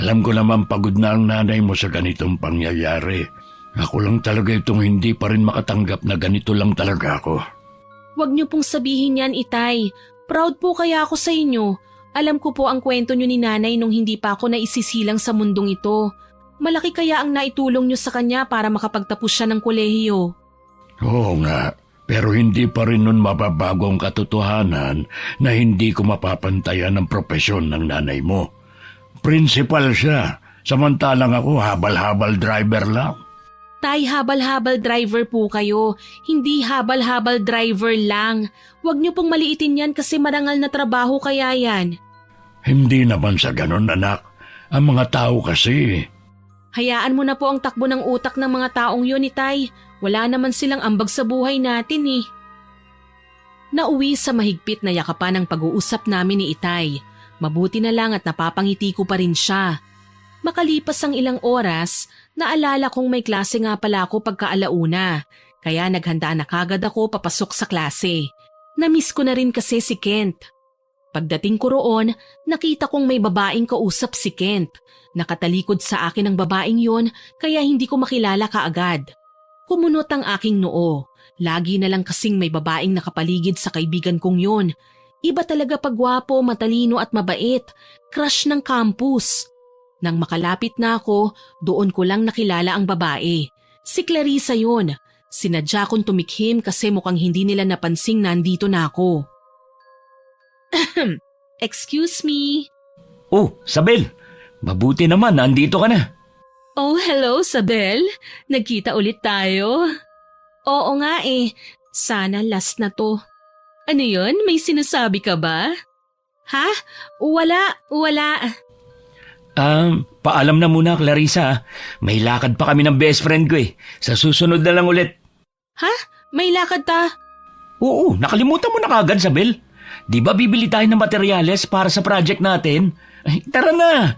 Alam ko naman pagod na ang nanay mo sa ganitong pangyayari. Ako lang talaga itong hindi pa rin makatanggap na ganito lang talaga ako. Huwag niyo pong sabihin yan, itay. Proud po kaya ako sa inyo. Alam ko po ang kwento niyo ni nanay nung hindi pa ako naisisilang sa mundong ito. Malaki kaya ang naitulong niyo sa kanya para makapagtapos siya ng kolehiyo. Oo nga, pero hindi pa rin nun mababago ang katotohanan na hindi ko mapapantayan ang propesyon ng nanay mo. Principal siya, samantalang ako habal-habal driver lang. Tay, habal-habal driver po kayo. Hindi habal-habal driver lang. Huwag niyo pong maliitin yan kasi marangal na trabaho kaya yan. Hindi naman sa ganon, anak. Ang mga tao kasi. Hayaan mo na po ang takbo ng utak ng mga taong yun, itay. Wala naman silang ambag sa buhay natin eh. Nauwi sa mahigpit na yakapan ang pag-uusap namin ni itay. Mabuti na lang at napapangiti ko pa rin siya. Makalipas ang ilang oras, naalala kong may klase nga pala ako pagkaalauna, kaya naghanda na kagad ako papasok sa klase. Namiss ko na rin kasi si Kent. Pagdating ko roon, nakita kong may babaeng kausap si Kent. Nakatalikod sa akin ang babaeng yon kaya hindi ko makilala kaagad. Kumunot ang aking noo. Lagi na lang kasing may babaeng nakapaligid sa kaibigan kong yon. Iba talaga pagwapo, matalino at mabait. Crush ng campus. Nang makalapit na ako, doon ko lang nakilala ang babae. Si Clarissa yon. Sinadya kong tumikhim kasi mukhang hindi nila napansing nandito na ako. Excuse me. Oh, Sabel. Mabuti naman, nandito ka na. Oh, hello, Sabel. Nagkita ulit tayo. Oo nga eh. Sana last na to. Ano yon? May sinasabi ka ba? Ha? Wala. Paalam na muna, Clarissa. May lakad pa kami ng best friend ko eh. Sa susunod na lang ulit. Ha? May lakad ta? Oo, nakalimutan mo na kagad, Sabel. Di ba bibili tayo ng materyales para sa project natin? Ay, tara na.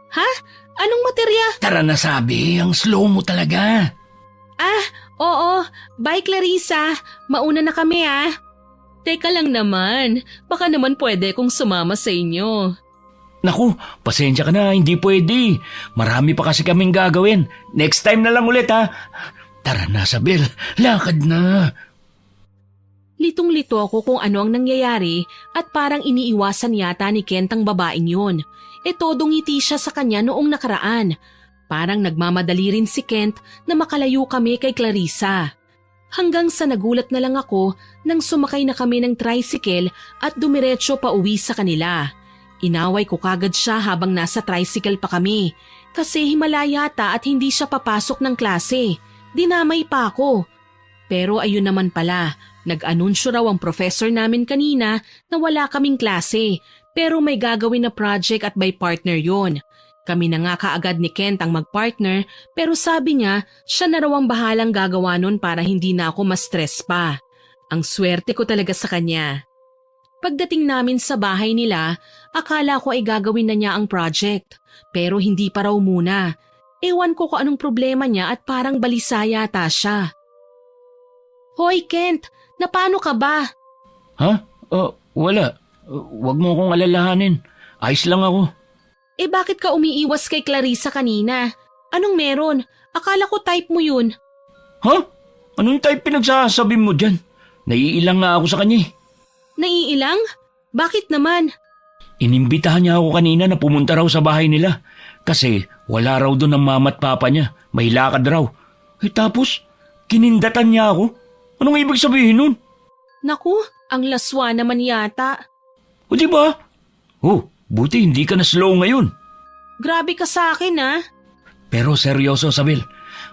Ha? Anong materya? Tara na, sabi. Ang slow mo talaga. Oo. Bye, Clarissa. Mauna na kami ah. Teka lang naman. Baka naman pwede kong sumama sa inyo. Naku, pasensya ka na. Hindi pwede. Marami pa kasi kaming gagawin. Next time na lang ulit ha. Tara na, Sabel. Lakad na. Litong-lito ako kung ano ang nangyayari at parang iniiwasan yata ni Kent ang babaeng yun. Todong ngiti siya sa kanya noong nakaraan. Parang nagmamadali rin si Kent na makalayo kami kay Clarissa. Hanggang sa nagulat na lang ako nang sumakay na kami ng tricycle at dumiretso pa uwi sa kanila. Inaway ko kagad siya habang nasa tricycle pa kami kasi himala yata at hindi siya papasok ng klase. Dinamay pa ako. Pero ayun naman pala, nag-anunsyo raw ang professor namin kanina na wala kaming klase pero may gagawin na project at by partner yon. Kami na nga kaagad ni Kent ang mag-partner pero sabi niya siya na raw ang bahalang gagawa nun para hindi na ako ma-stress pa. Ang swerte ko talaga sa kanya. Pagdating namin sa bahay nila, akala ko ay gagawin na niya ang project pero hindi pa raw muna. Ewan ko kung anong problema niya at parang balisa yata siya. Hoy Kent, napano ka ba? Ha? Wala. Huwag mo akong alalahanin. Ayos lang ako. Bakit ka umiiwas kay Clarissa kanina? Anong meron? Akala ko type mo yun. Ha? Anong type pinagsasabi mo dyan? Naiilang nga ako sa kanya eh. Naiilang? Bakit naman? Inimbitahan niya ako kanina na pumunta raw sa bahay nila. Kasi wala raw doon ang mama at papa niya. May lakad raw. Tapos, kinindatan niya ako. Anong ibig sabihin nun? Naku, ang laswa naman yata. O diba? Buti hindi ka na slow ngayon. Grabe ka sa akin ah. Pero seryoso, Sabel.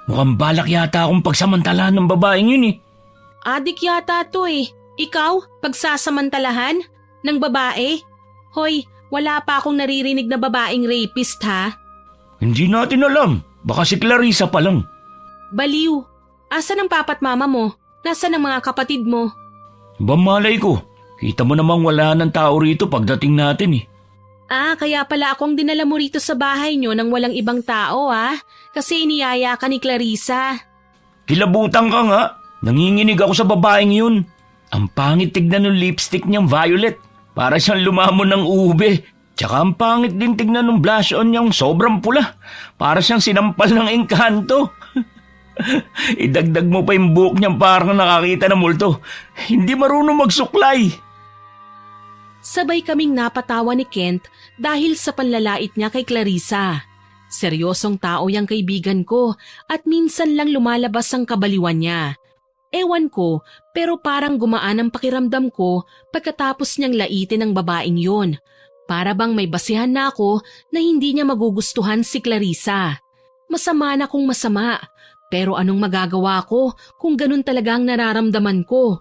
Mukhang balak yata akong pagsamantalahan ng babaeng yun eh. Adik yata to eh. Ikaw, pagsasamantalahan? Ng babae? Hoy, wala pa akong naririnig na babaeng rapist ha? Hindi natin alam. Baka si Clarissa pa lang. Baliw. Asan ang papa't mama mo? Nasaan ang mga kapatid mo? Bamalay ko. Kita mo namang wala ng tao rito pagdating natin eh. Kaya pala akong dinala mo rito sa bahay nyo nang walang ibang tao Kasi iniyaya ka ni Clarissa. Kilabutan ka nga. Nanginginig ako sa babaeng yun. Ang pangit tignan ng lipstick niyang violet. Para siyang lumamon ng ube. Tsaka ang pangit din tignan ng blush on niyang sobrang pula. Para siyang sinampal ng engkanto. Idagdag mo pa yung buhok niyang parang nakakita ng multo. Hindi marunong magsuklay. Sabay kaming napatawa ni Kent dahil sa panlalait niya kay Clarissa. Seryosong tao yang kaibigan ko at minsan lang lumalabas ang kabaliwan niya. Ewan ko, pero parang gumaan ang pakiramdam ko pagkatapos niyang laitin ang babaeng yun. Para bang may basihan na ako na hindi niya magugustuhan si Clarissa. Masama na kung masama, pero anong magagawa ko kung ganun talaga ang nararamdaman ko?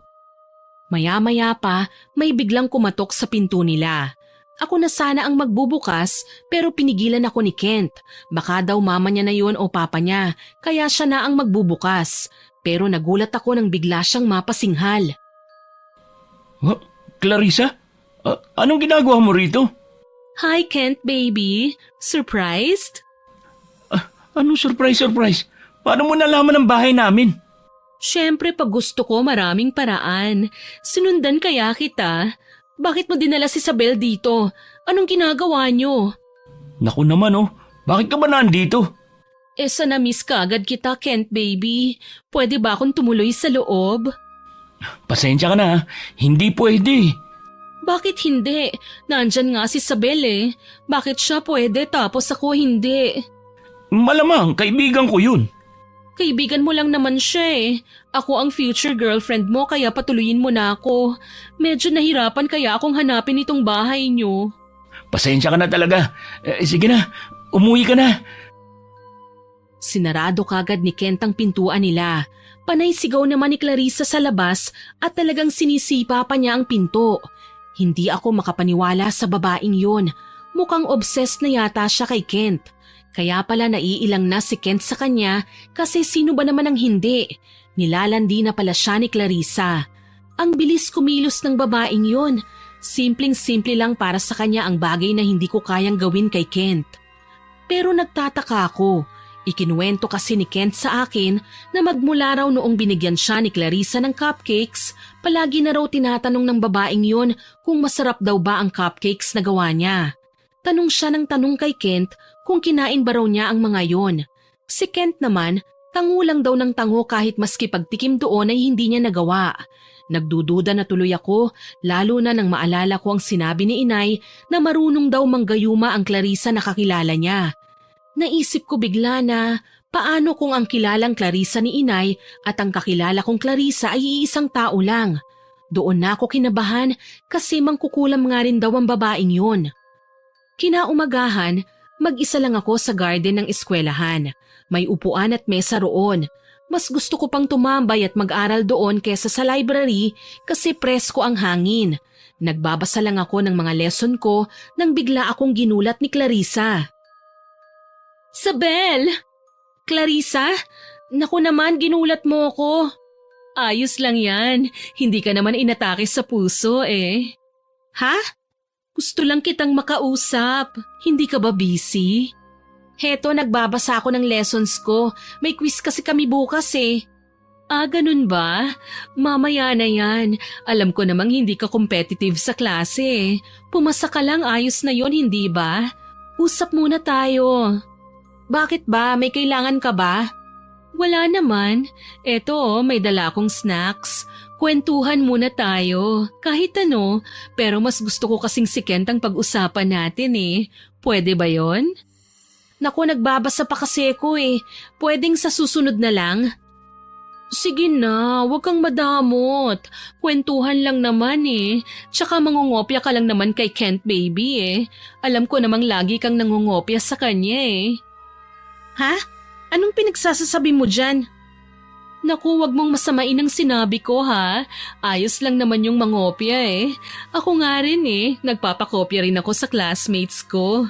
Maya-maya pa, may biglang kumatok sa pinto nila. Ako na sana ang magbubukas pero pinigilan ako ni Kent. Baka daw mama niya na yun o papa niya, kaya siya na ang magbubukas. Pero nagulat ako nang bigla siyang mapasinghal. Clarissa? Anong ginagawa mo rito? Hi Kent baby, surprised? Anong surprise? Paano mo nalaman ang bahay namin? Siyempre pag gusto ko maraming paraan. Sinundan kaya kita. Bakit mo dinala si Isabel dito? Anong ginagawa niyo? Naku naman bakit ka ba nandito? Sa na-miss ka agad kita Kent baby. Pwede ba akong tumuloy sa loob? Pasensya ka na, hindi pwede. Bakit hindi? Nandyan nga si Isabel Bakit siya pwede tapos ako hindi? Malamang, kaibigan ko yun. Kaibigan mo lang naman siya Ako ang future girlfriend mo kaya patuloyin mo na ako. Medyo nahirapan kaya akong hanapin itong bahay niyo. Pasensya ka na talaga. Sige na, umuwi ka na. Sinarado kagad ni Kent ang pintuan nila. Panay sigaw naman ni Clarissa sa labas at talagang sinisipa pa niya ang pinto. Hindi ako makapaniwala sa babaeng yun. Mukhang obsessed na yata siya kay Kent. Kaya pala naiilang na si Kent sa kanya kasi sino ba naman ang hindi? Nilalandi na pala siya ni Clarissa. Ang bilis kumilos ng babaeng yun. Simpleng-simple lang para sa kanya ang bagay na hindi ko kayang gawin kay Kent. Pero nagtataka ako. Ikinuwento kasi ni Kent sa akin na magmula raw noong binigyan siya ni Clarissa ng cupcakes, palagi na raw tinatanong ng babaeng yun kung masarap daw ba ang cupcakes na gawa niya. Tanong siya ng tanong kay Kent kung kinain ba raw niya ang mga yon. Si Kent naman, tango lang daw ng tango kahit maski pagtikim doon ay hindi niya nagawa. Nagdududa na tuloy ako, lalo na nang maalala ko ang sinabi ni Inay na marunong daw manggayuma ang Clarissa na kakilala niya. Naisip ko bigla na paano kung ang kilalang Clarissa ni Inay at ang kakilala kong Clarissa ay iisang tao lang. Doon na ako kinabahan kasi mangkukulam nga rin daw ang babaeng yun. Kinaumagahan, mag-isa lang ako sa garden ng eskwelahan. May upuan at mesa roon. Mas gusto ko pang tumambay at mag-aral doon kesa sa library kasi presko ang hangin. Nagbabasa lang ako ng mga lesson ko nang bigla akong ginulat ni Clarissa. Sabel! Clarissa? Naku naman, ginulat mo ko. Ayos lang yan. Hindi ka naman inatake sa puso Ha? Gusto lang kitang makausap. Hindi ka ba busy? Heto, nagbabasa ako ng lessons ko. May quiz kasi kami bukas ganun ba? Mamaya na yan. Alam ko namang hindi ka competitive sa klase Pumasa ka lang, ayos na yon, hindi ba? Usap muna tayo. Bakit ba? May kailangan ka ba? Wala naman. Eto, may dala akong snacks. Kwentuhan muna tayo. Kahit ano, pero mas gusto ko kasing si Kent ang pag-usapan natin Pwede ba yon? Naku, nagbabasa pa kasi ako Pwedeng sa susunod na lang? Sige na, huwag kang madamot. Kwentuhan lang naman Tsaka mangungopya ka lang naman kay Kent baby Alam ko namang lagi kang nangungopya sa kanya Ha? Anong pinagsasasabi mo dyan? Naku, wag mong masamain ang sinabi ko ha. Ayos lang naman yung mangopya Ako nga rin nagpapakopya rin ako sa classmates ko.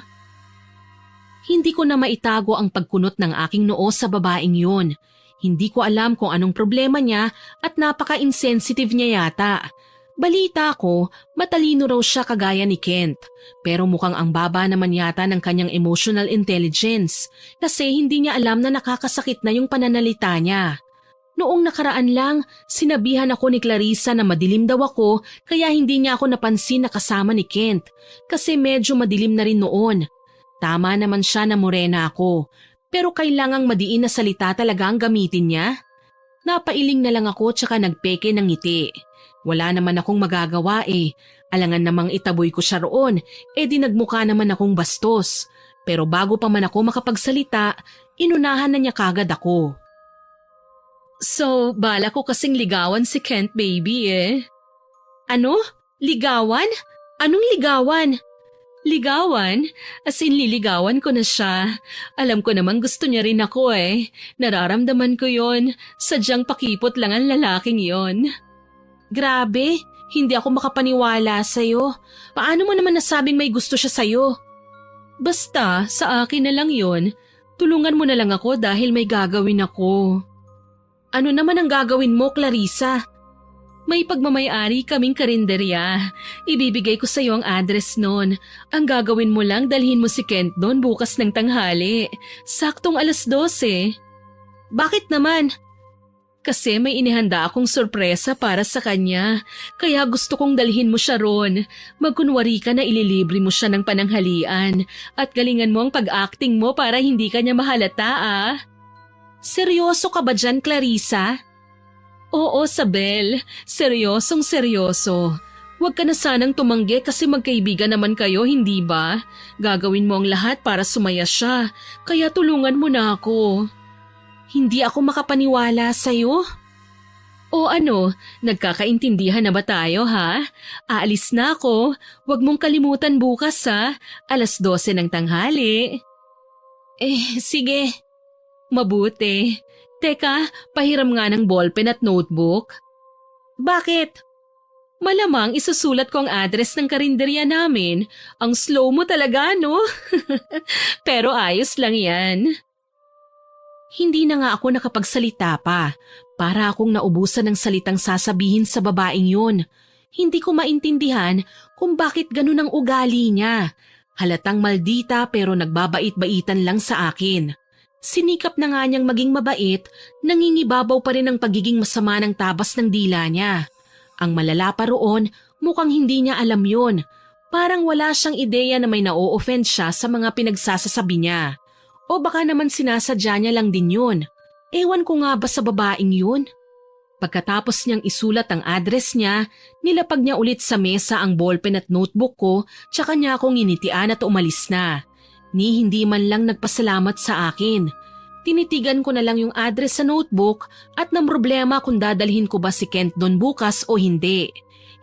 Hindi ko na maitago ang pagkunot ng aking noo sa babaeng yun. Hindi ko alam kung anong problema niya at napaka-insensitive niya yata. Balita ko, matalino raw siya kagaya ni Kent. Pero mukhang ang baba naman yata ng kanyang emotional intelligence kasi hindi niya alam na nakakasakit na yung pananalita niya. Noong nakaraan lang, sinabihan ako ni Clarissa na madilim daw ako kaya hindi niya ako napansin na kasama ni Kent kasi medyo madilim na rin noon. Tama naman siya na morena ako, pero kailangang madiin na salita talaga ang gamitin niya. Napailing na lang ako tsaka nagpeke ng ngiti. Wala naman akong magagawa eh. Alangan namang itaboy ko siya roon, di nagmukha naman akong bastos. Pero bago pa man ako makapagsalita, inunahan na niya kagad ako. So, bala ko kasing ligawan si Kent, baby eh. Ano? Ligawan? Anong ligawan? Ligawan? As in liligawan ko na siya. Alam ko namang gusto niya rin ako eh. Nararamdaman ko yon. Sadyang pakipot lang ang lalaking yon. Grabe, hindi ako makapaniwala sa'yo. Paano mo naman nasabing may gusto siya sa'yo? Basta, sa akin na lang yon. Tulungan mo na lang ako dahil may gagawin ako. Ano naman ang gagawin mo, Clarissa? May pagmamayari kaming karinderya. Ibibigay ko sa iyo ang address nun. Ang gagawin mo lang dalhin mo si Kent doon bukas ng tanghali. Saktong 12:00. Bakit naman? Kasi may inihanda akong sorpresa para sa kanya. Kaya gusto kong dalhin mo siya ron. Magkunwari ka na ililibre mo siya ng pananghalian. At galingan mo ang pag-acting mo para hindi ka niya mahalata ah. Seryoso ka ba dyan, Clarissa? Oo, Sabel. Seryosong seryoso. Huwag ka na sanang tumanggi kasi magkaibigan naman kayo, hindi ba? Gagawin mo ang lahat para sumaya siya. Kaya tulungan mo na ako. Hindi ako makapaniwala sa'yo. O ano, nagkakaintindihan na ba tayo ha? Aalis na ako. Huwag mong kalimutan bukas ha. 12:00 ng tanghali. Sige. Mabuti. Teka, pahiram nga ng ballpen at notebook. Bakit? Malamang isusulat ko ang address ng karinderya namin. Ang slow mo talaga, no? Pero ayos lang yan. Hindi na nga ako nakapagsalita pa. Para akong naubusan ng salitang sasabihin sa babaeng yun. Hindi ko maintindihan kung bakit ganun ang ugali niya. Halatang maldita pero nagbabait-baitan lang sa akin. Sinikap na nga niyang maging mabait, nangingibabaw pa rin ang pagiging masama ng tabas ng dila niya. Ang malala pa roon, mukhang hindi niya alam yun. Parang wala siyang ideya na may na-o-offend siya sa mga pinagsasasabi niya. O baka naman sinasadya niya lang din yun. Ewan ko nga ba sa babaeng yun? Pagkatapos niyang isulat ang address niya, nilapag niya ulit sa mesa ang ballpen at notebook ko, tsaka niya akong initian at umalis na. Ni hindi man lang nagpasalamat sa akin. Tinitigan ko na lang yung address sa notebook at namroblema kung dadalhin ko ba si Kent doon bukas o hindi.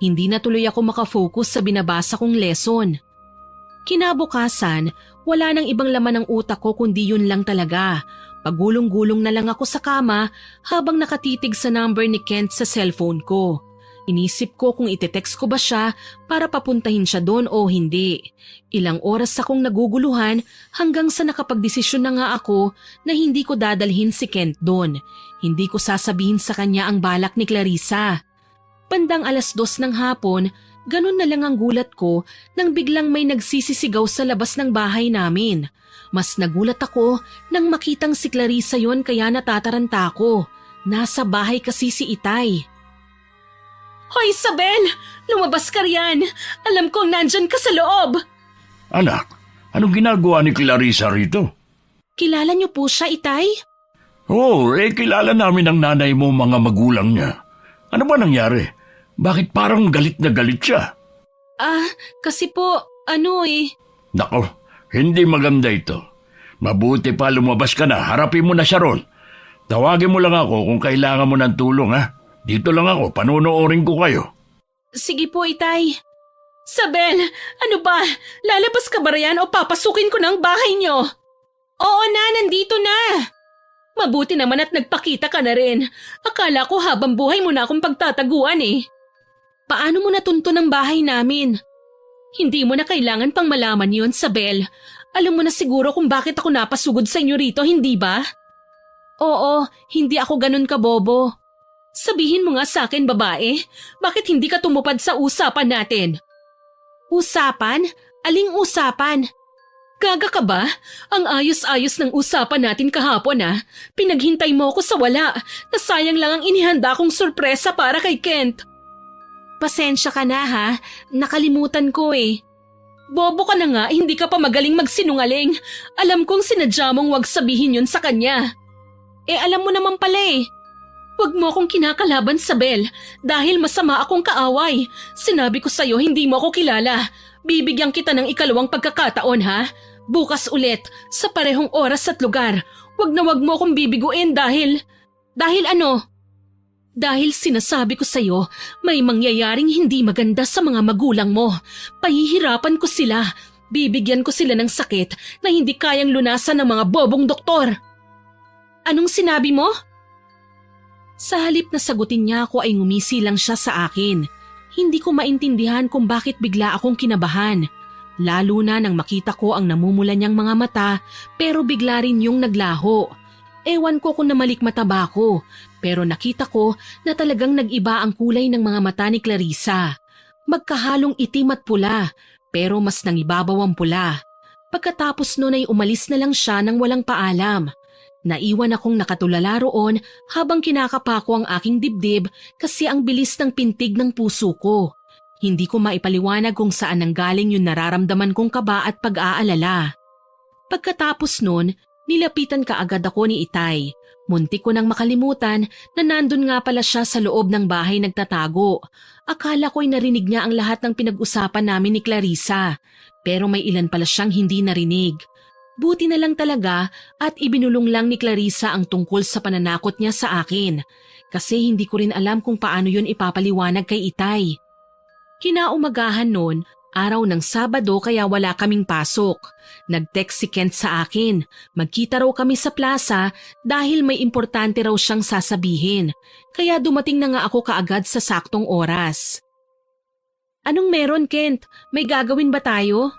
Hindi na tuloy ako makafocus sa binabasa kong lesson. Kinabukasan, wala nang ibang laman ng utak ko kundi yun lang talaga. Pagulong-gulong na lang ako sa kama habang nakatitig sa number ni Kent sa cellphone ko. Inisip ko kung ite-text ko ba siya para papuntahin siya doon o hindi. Ilang oras akong naguguluhan hanggang sa nakapagdesisyon na nga ako na hindi ko dadalhin si Kent doon. Hindi ko sasabihin sa kanya ang balak ni Clarissa. Bandang 2:00 ng hapon, ganun na lang ang gulat ko nang biglang may nagsisisigaw sa labas ng bahay namin. Mas nagulat ako nang makitang si Clarissa yon kaya natataranta ako. Nasa bahay kasi si Itay. Hoy Isabel! Lumabas ka riyan! Alam kong nandyan ka sa loob! Anak, anong ginagawa ni Clarissa rito? Kilala niyo po siya, Itay? Oo, kilala namin ang nanay mo mga magulang niya. Ano ba nangyari? Bakit parang galit na galit siya? Kasi po, Nako, hindi maganda ito. Mabuti pa lumabas ka na, harapin mo na siya ron. Tawagin mo lang ako kung kailangan mo ng tulong ha. Dito lang ako, panonoorin ko kayo. Sige po, Itay. Sabel, ano ba? Lalabas ka ba riyan o papasukin ko ng bahay niyo? Oo na, nandito na. Mabuti naman at nagpakita ka na rin. Akala ko habang buhay mo na akong pagtataguan eh. Paano mo natunto ng bahay namin? Hindi mo na kailangan pang malaman yon, Sabel. Alam mo na siguro kung bakit ako napasugod sa inyo rito, hindi ba? Oo, hindi ako ganun kabobo. Sabihin mo nga sa akin, babae, bakit hindi ka tumupad sa usapan natin? Usapan? Aling usapan? Gaga ka ba? Ang ayos-ayos ng usapan natin kahapon Pinaghintay mo ako sa wala. Nasayang lang ang inihanda kong sorpresa para kay Kent. Pasensya ka na nakalimutan ko eh. Bobo ka na nga, hindi ka pa magaling magsinungaling. Alam kong sinadya mong wag sabihin yun sa kanya. Alam mo naman pala eh. Huwag mo akong kinakalaban sa Bel dahil masama akong kaaway. Sinabi ko sa'yo hindi mo ako kilala. Bibigyan kita ng ikalawang pagkakataon Bukas ulit, sa parehong oras at lugar. Wag na wag mo akong bibiguin dahil… Dahil ano? Dahil sinasabi ko sa'yo, may mangyayaring hindi maganda sa mga magulang mo. Pahihirapan ko sila. Bibigyan ko sila ng sakit na hindi kayang lunasan ng mga bobong doktor. Anong sinabi mo? Sa halip na sagutin niya ako ay ngumisi lang siya sa akin. Hindi ko maintindihan kung bakit bigla akong kinabahan. Lalo na nang makita ko ang namumula niyang mga mata pero bigla rin yung naglaho. Ewan ko kung namalikmata ba ako pero nakita ko na talagang nag-iba ang kulay ng mga mata ni Clarissa. Magkahalong itim at pula pero mas nangibabaw ang pula. Pagkatapos noon ay umalis na lang siya nang walang paalam. Naiwan akong nakatulala roon habang kinakapa ko ang aking dibdib kasi ang bilis ng pintig ng puso ko. Hindi ko maipaliwanag kung saan nanggaling yung nararamdaman kong kaba at pag-aalala. Pagkatapos noon, nilapitan kaagad ako ni Itay. Muntik ko nang makalimutan na nandun nga pala siya sa loob ng bahay nagtatago. Akala ko'y narinig niya ang lahat ng pinag-usapan namin ni Clarissa. Pero may ilan pala siyang hindi narinig. Buti na lang talaga at ibinulong lang ni Clarissa ang tungkol sa pananakot niya sa akin. Kasi hindi ko rin alam kung paano yun ipapaliwanag kay Itay. Kinaumagahan noon, araw ng Sabado kaya wala kaming pasok. Nag-text si Kent sa akin. Magkita raw kami sa plaza dahil may importante raw siyang sasabihin. Kaya dumating na nga ako kaagad sa saktong oras. Anong meron, Kent? May gagawin ba tayo?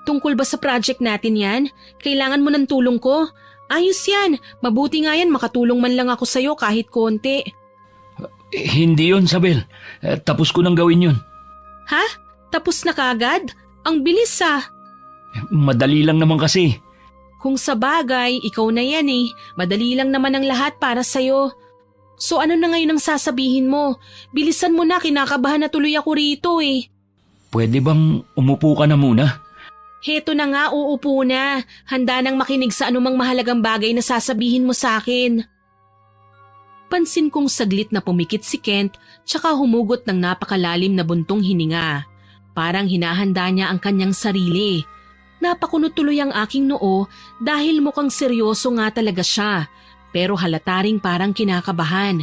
Tungkol ba sa project natin yan? Kailangan mo ng tulong ko? Ayos yan. Mabuti nga yan makatulong man lang ako sa'yo kahit konti. Hindi yun, Sabel. Tapos ko nang gawin yun. Ha? Tapos na kaagad? Ang bilis Madali lang naman kasi. Kung sa bagay, ikaw na yan eh. Madali lang naman ang lahat para sa'yo. So ano na ngayon ang sasabihin mo? Bilisan mo na, kinakabahan na tuloy ako rito eh. Pwede bang umupo ka na muna? Heto na nga, uupo na. Handa nang makinig sa anumang mahalagang bagay na sasabihin mo sa akin. Pansin kong saglit na pumikit si Kent tsaka humugot ng napakalalim na buntong hininga. Parang hinahanda niya ang kanyang sarili. Napakunot tuloy ang aking noo dahil mukhang seryoso nga talaga siya. Pero halata ring parang kinakabahan.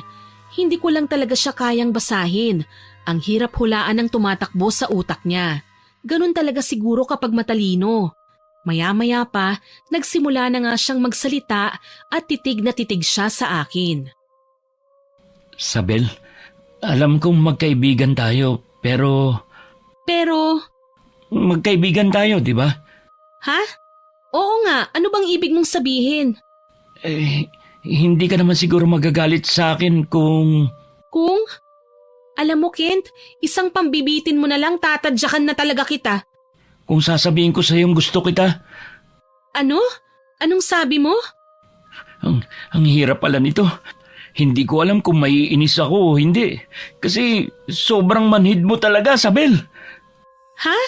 Hindi ko lang talaga siya kayang basahin. Ang hirap hulaan ng tumatakbo sa utak niya. Ganun talaga siguro kapag matalino. Maya-maya pa, nagsimula na nga siyang magsalita at titig na titig siya sa akin. Sabel, alam kong magkaibigan tayo, pero… Pero… Magkaibigan tayo, di ba? Ha? Oo nga, ano bang ibig mong sabihin? Hindi ka naman siguro magagalit sa akin kung… Kung? Alam mo, Kent, isang pambibitin mo na lang tatadyakan na talaga kita. Kung sasabihin ko sa iyong gusto kita. Ano? Anong sabi mo? Ang hirap pala nito. Hindi ko alam kung maiinis ako o hindi. Kasi sobrang manhid mo talaga, Sabel. Ha?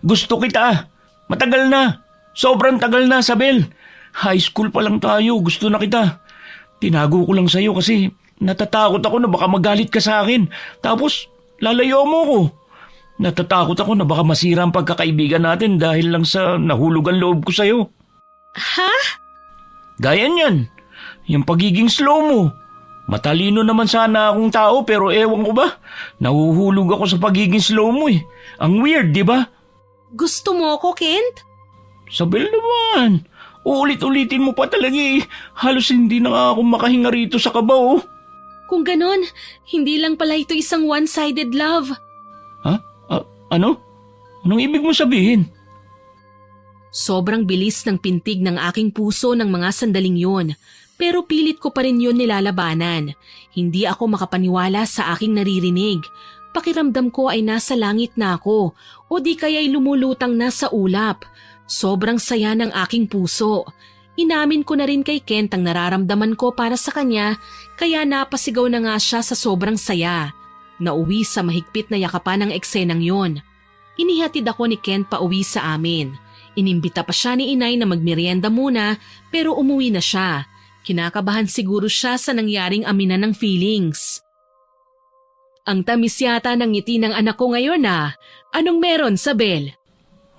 Gusto kita. Matagal na. Sobrang tagal na, Sabel. High school pa lang tayo. Gusto na kita. Tinago ko lang sa'yo kasi natatakot ako na baka magalit ka sa akin. Tapos lalayo mo ko. Natatakot ako na baka masira ang pagkakaibigan natin dahil lang sa nahulugan loob ko sa'yo. Ha? Gaya niyan. Yung pagiging slow mo. Matalino naman sana akong tao pero ewan ko ba, nahuhulog ako sa pagiging slow mo eh. Ang weird, di ba? Gusto mo ako, Kent? Sabel naman. Uulit-ulitin mo pa talaga eh. Halos hindi na nga ako makahinga rito sa kabaw. Kung ganon, hindi lang pala ito isang one-sided love. Ha? Ano? Anong ibig mo sabihin? Sobrang bilis ng pintig ng aking puso ng mga sandaling yun. Pero pilit ko pa rin yun nilalabanan. Hindi ako makapaniwala sa aking naririnig. Pakiramdam ko ay nasa langit na ako o di kaya'y lumulutang na sa ulap. Sobrang saya ng aking puso. Inamin ko na rin kay Kent ang nararamdaman ko para sa kanya kaya napasigaw na nga siya sa sobrang saya. Nauwi sa mahigpit na yakapan ng eksenang yon. Inihatid ako ni Kent pa uwi sa amin. Inimbita pa siya ni inay na magmerienda muna pero umuwi na siya. Kinakabahan siguro siya sa nangyaring aminan ng feelings. Ang tamis yata ng ngiti ng anak ko ngayon Anong meron, Sabel?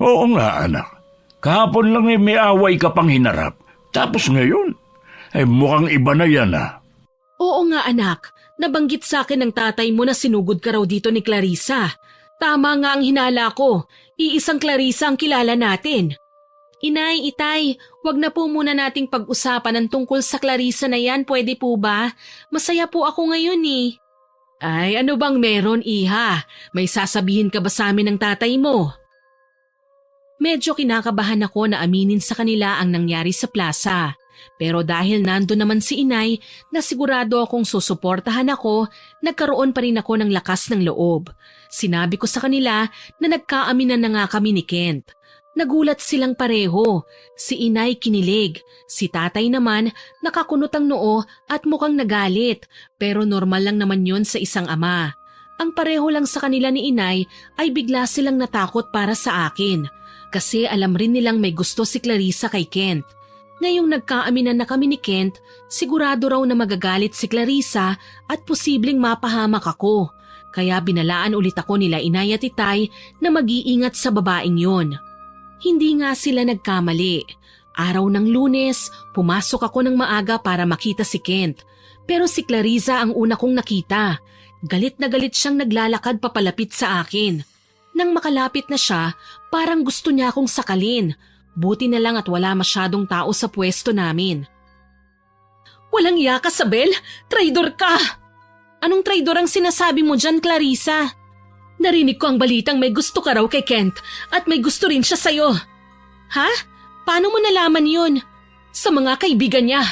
Oo nga, anak. Kahapon lang may away ka pang hinarap. Tapos ngayon, mukhang iba na yan Oo nga anak, nabanggit sa akin ng tatay mo na sinugod ka raw dito ni Clarissa. Tama nga ang hinala ko, iisang Clarissa ang kilala natin. Inay, itay, wag na po muna nating pag-usapan ang tungkol sa Clarissa na yan, pwede po ba? Masaya po ako ngayon Ay, ano bang meron, iha? May sasabihin ka ba sa amin ng tatay mo? Medyo kinakabahan ako na aminin sa kanila ang nangyari sa plaza. Pero dahil nando naman si inay na sigurado akong susuportahan ako, nagkaroon pa rin ako ng lakas ng loob. Sinabi ko sa kanila na nagkaaminan na nga kami ni Kent. Nagulat silang pareho. Si inay kinilig. Si tatay naman nakakunot ang noo at mukhang nagalit. Pero normal lang naman yon sa isang ama. Ang pareho lang sa kanila ni inay ay bigla silang natakot para sa akin. Kasi alam rin nilang may gusto si Clarissa kay Kent. Ngayong nagkaaminan na kami ni Kent, sigurado raw na magagalit si Clarissa at posibleng mapahamak ako. Kaya binalaan ulit ako nila inay at itay na mag-iingat sa babaeng yon. Hindi nga sila nagkamali. Araw ng Lunes, pumasok ako ng maaga para makita si Kent. Pero si Clarissa ang una kong nakita. Galit na galit siyang naglalakad papalapit sa akin. Nang makalapit na siya, parang gusto niya akong sakalin. Buti na lang at wala masyadong tao sa pwesto namin. Walang iya ka, Sabel! Traidor ka! Anong traidor ang sinasabi mo dyan, Clarissa? Narinig ko ang balitang may gusto ka raw kay Kent at may gusto rin siya sa'yo. Ha? Paano mo nalaman yun? Sa mga kaibigan niya.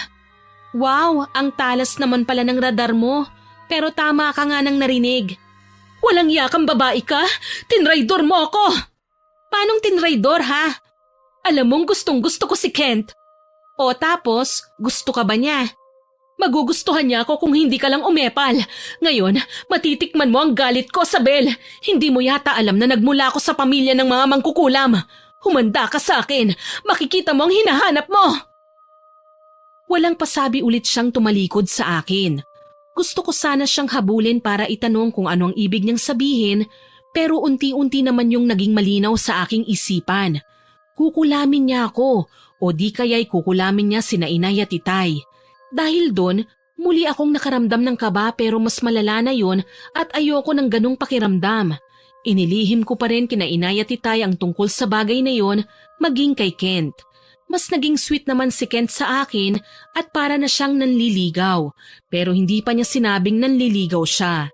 Wow, ang talas naman pala ng radar mo. Pero tama ka nga nang narinig. Walang yakang babae ka? Tinraidor mo ako! Paanong tinraidor ha? Alam mong gustong gusto ko si Kent. O tapos, gusto ka ba niya? Magugustuhan niya ako kung hindi ka lang umepal. Ngayon, matitikman mo ang galit ko, Sabel. Hindi mo yata alam na nagmula ako sa pamilya ng mga mangkukulam. Humanda ka sa akin. Makikita mo ang hinahanap mo. Walang pasabi ulit siyang tumalikod sa akin. Gusto ko sana siyang habulin para itanong kung ano ang ibig niyang sabihin, pero unti-unti naman yung naging malinaw sa aking isipan. Kukulamin niya ako o di kaya'y kukulamin niya sina inay at itay. Dahil doon, muli akong nakaramdam ng kaba pero mas malala na yun at ayoko ng ganong pakiramdam. Inilihim ko pa rin kina inay at itay ang tungkol sa bagay na yon maging kay Kent. Mas naging sweet naman si Kent sa akin at para na siyang nanliligaw pero hindi pa niya sinabing nanliligaw siya.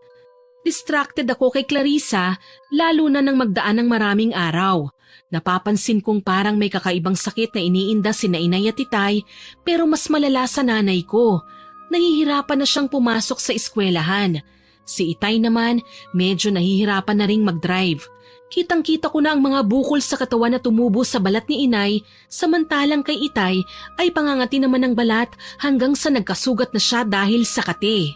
Distracted ako kay Clarissa lalo na nang magdaan ng maraming araw. Napapansin kong parang may kakaibang sakit na iniinda sina inay at itay pero mas malala sa nanay ko. Nahihirapan na siyang pumasok sa eskwelahan. Si itay naman medyo nahihirapan na ring mag-drive. Kitang-kita ko na ang mga bukol sa katawan na tumubo sa balat ni inay, samantalang kay itay ay pangangati naman ng balat hanggang sa nagkasugat na siya dahil sa kate.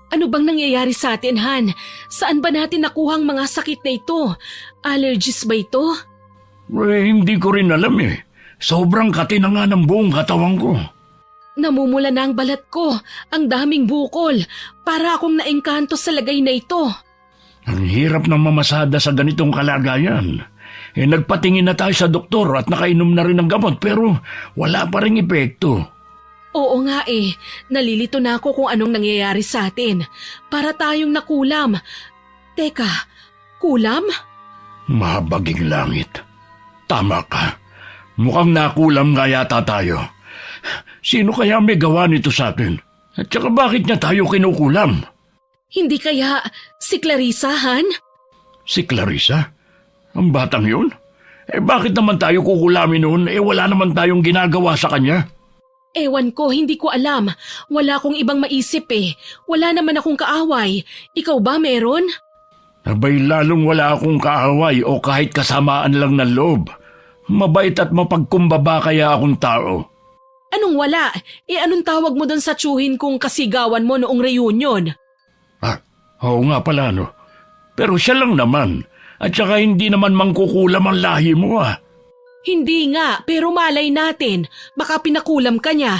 Ano bang nangyayari sa atin, Han? Saan ba natin nakuhang mga sakit na ito? Allergies ba ito? Hindi ko rin alam Sobrang kati na nga ng buong katawan ko. Namumula na ang balat ko, ang daming bukol, para akong naengkanto sa lagay na ito. Ang hirap ng mamasada sa ganitong kalagayan. Nagpatingin na tayo sa doktor at nakainom na rin ng gamot pero wala pa ring epekto. Oo nga nalilito na ako kung anong nangyayari sa atin. Para tayong nakulam. Teka, kulam? Mahabaging langit. Tama ka. Mukhang nakulam nga yata tayo. Sino kaya may gawa nito sa atin? At saka bakit niya tayo kinukulam? Hindi kaya si Clarissa, Han? Si Clarissa? Ang batang yun? Bakit naman tayo kukulamin noon? Wala naman tayong ginagawa sa kanya. Ewan ko, hindi ko alam. Wala akong ibang maisip eh. Wala naman akong kaaway. Ikaw ba meron? Abay lalong wala akong kaaway o kahit kasamaan lang ng loob. Mabait at mapagkumbaba kaya akong tao. Anong wala? Anong tawag mo doon sa tsuhin kung kasigawan mo noong reunion? Oo nga pala no. Pero siya lang naman. At saka hindi naman mangkukulam ang lahi mo Hindi nga, pero malay natin. Baka pinakulam ka niya.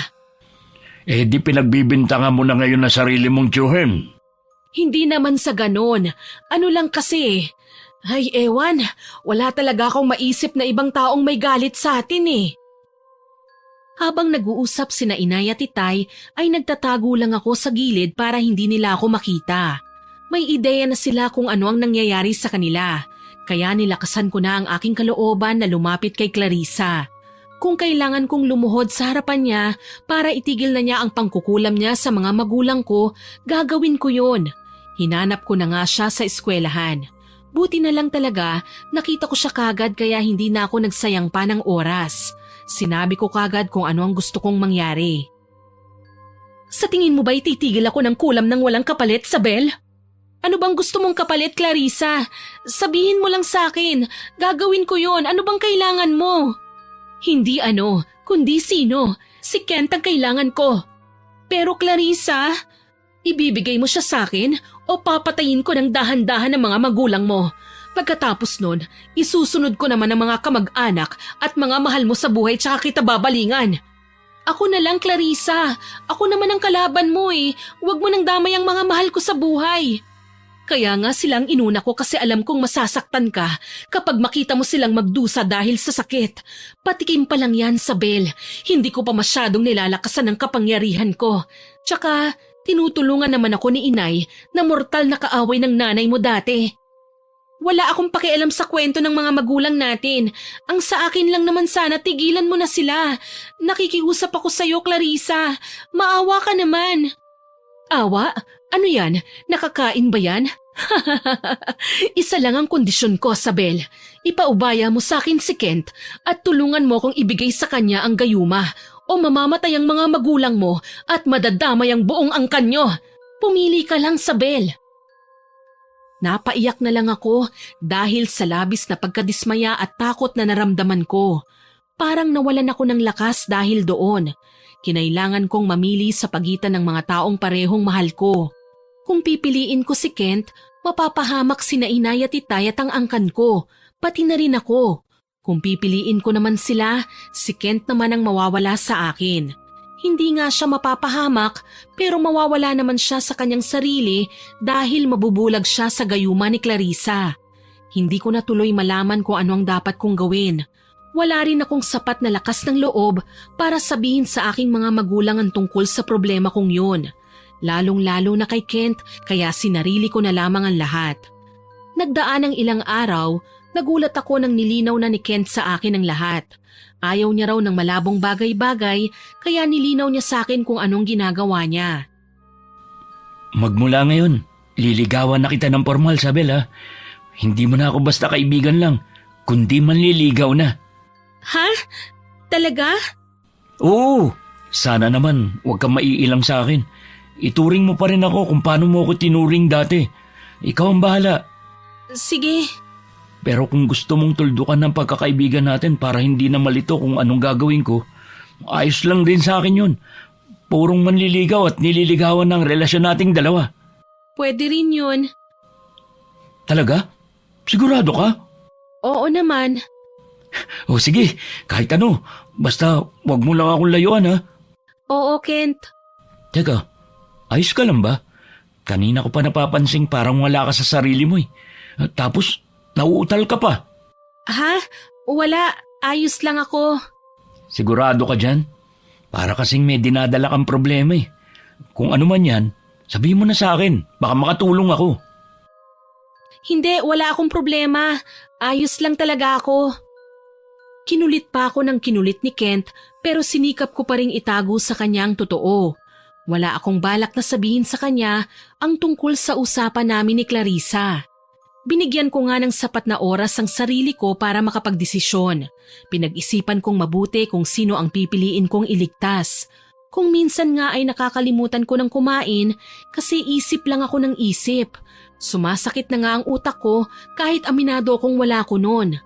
Di pinagbibintangan mo na ngayon na sarili mong tsuhin. Hindi naman sa ganon. Ano lang kasi. Ay, ewan. Wala talaga akong maisip na ibang taong may galit sa atin eh. Habang nag-uusap sina Inay at Itay, ay nagtatago lang ako sa gilid para hindi nila ako makita. May ideya na sila kung ano ang nangyayari sa kanila. Kaya nilakasan ko na ang aking kalooban na lumapit kay Clarissa. Kung kailangan kong lumuhod sa harapan niya para itigil na niya ang pangkukulam niya sa mga magulang ko, gagawin ko yun. Hinanap ko na nga siya sa eskwelahan. Buti na lang talaga, nakita ko siya kagad kaya hindi na ako nagsayang pa ng oras. Sinabi ko kagad kung ano ang gusto kong mangyari. Sa tingin mo ba ititigil ako ng kulam ng walang kapalit, Sabel? Ano bang gusto mong kapalit, Clarissa? Sabihin mo lang sa akin. Gagawin ko yon. Ano bang kailangan mo? Hindi ano, kundi sino. Si Kent ang kailangan ko. Pero Clarissa, ibibigay mo siya sa akin o papatayin ko ng dahan-dahan ng mga magulang mo? Pagkatapos nun, isusunod ko naman ang mga kamag-anak at mga mahal mo sa buhay tsaka kita babalingan. Ako na lang, Clarissa. Ako naman ang kalaban mo eh. Huwag mo nang damay ang mga mahal ko sa buhay. Kaya nga silang inuna ko kasi alam kong masasaktan ka kapag makita mo silang magdusa dahil sa sakit. Patikim pa lang yan, Sabel. Hindi ko pa masyadong nilalakasan ang kapangyarihan ko. Tsaka, tinutulungan naman ako ni Inay na mortal na kaaway ng nanay mo dati. Wala akong pakialam sa kwento ng mga magulang natin. Ang sa akin lang naman sana tigilan mo na sila. Nakikiusap ako sa'yo, Clarissa. Maawa ka naman. Awa? Ano yan? Nakakain ba yan? Isa lang ang kondisyon ko, Sabel. Ipaubaya mo sa akin si Kent at tulungan mo kong ibigay sa kanya ang gayuma o mamamatay ang mga magulang mo at madadamay ang buong angkan nyo. Pumili ka lang, Sabel. Napaiyak na lang ako dahil sa labis na pagkadismaya at takot na naramdaman ko. Parang nawalan ako ng lakas dahil doon. Kinailangan kong mamili sa pagitan ng mga taong parehong mahal ko. Kung pipiliin ko si Kent, mapapahamak sina Inay at Itay at ang angkan ko, pati na rin ako. Kung pipiliin ko naman sila, si Kent naman ang mawawala sa akin. Hindi nga siya mapapahamak pero mawawala naman siya sa kanyang sarili dahil mabubulag siya sa gayuma ni Clarissa. Hindi ko na tuloy malaman kung ano ang dapat kong gawin. Wala rin akong sapat na lakas ng loob para sabihin sa aking mga magulang ang tungkol sa problema kong yun. Lalong-lalo na kay Kent kaya sinarili ko na lamang ang lahat. Nagdaan ng ilang araw, nagulat ako nang nilinaw na ni Kent sa akin ang lahat. Ayaw niya raw ng malabong bagay-bagay kaya nilinaw niya sa akin kung anong ginagawa niya. Magmula ngayon, liligawan na kita ng formal, Sabel ha. Hindi mo na ako basta kaibigan lang, kundi manliligaw na. Ha? Talaga? Oo, sana naman huwag kang maiilang sa akin. Ituring mo pa rin ako kung paano mo ako tinuring dati. Ikaw ang bahala. Sige. Pero kung gusto mong tuldukan ng pagkakaibigan natin para hindi na malito kung anong gagawin ko, ayos lang din sa akin yun. Purong manliligaw at nililigawan ng relasyon nating dalawa. Pwede rin yun. Talaga? Sigurado ka? Oo naman. O sige, kahit ano. Basta wag mo lang akong layuan ha. Oo, Kent. Teka, ayos ka lang ba? Kanina ko pa napapansing parang wala ka sa sarili mo eh. Tapos, nauutal ka pa. Ha? Wala. Ayos lang ako. Sigurado ka dyan? Para kasing may dinadala kang problema eh. Kung ano man yan, sabihin mo na sa akin. Baka makatulong ako. Hindi, wala akong problema. Ayos lang talaga ako. Kinulit pa ako ng kinulit ni Kent pero sinikap ko pa ring itago sa kanya ang totoo. Wala akong balak na sabihin sa kanya ang tungkol sa usapan namin ni Clarissa. Binigyan ko nga ng sapat na oras ang sarili ko para makapagdesisyon. Pinag-isipan kong mabuti kung sino ang pipiliin kong iligtas. Kung minsan nga ay nakakalimutan ko ng kumain kasi isip lang ako ng isip. Sumasakit na nga ang utak ko kahit aminado kong wala ko noon.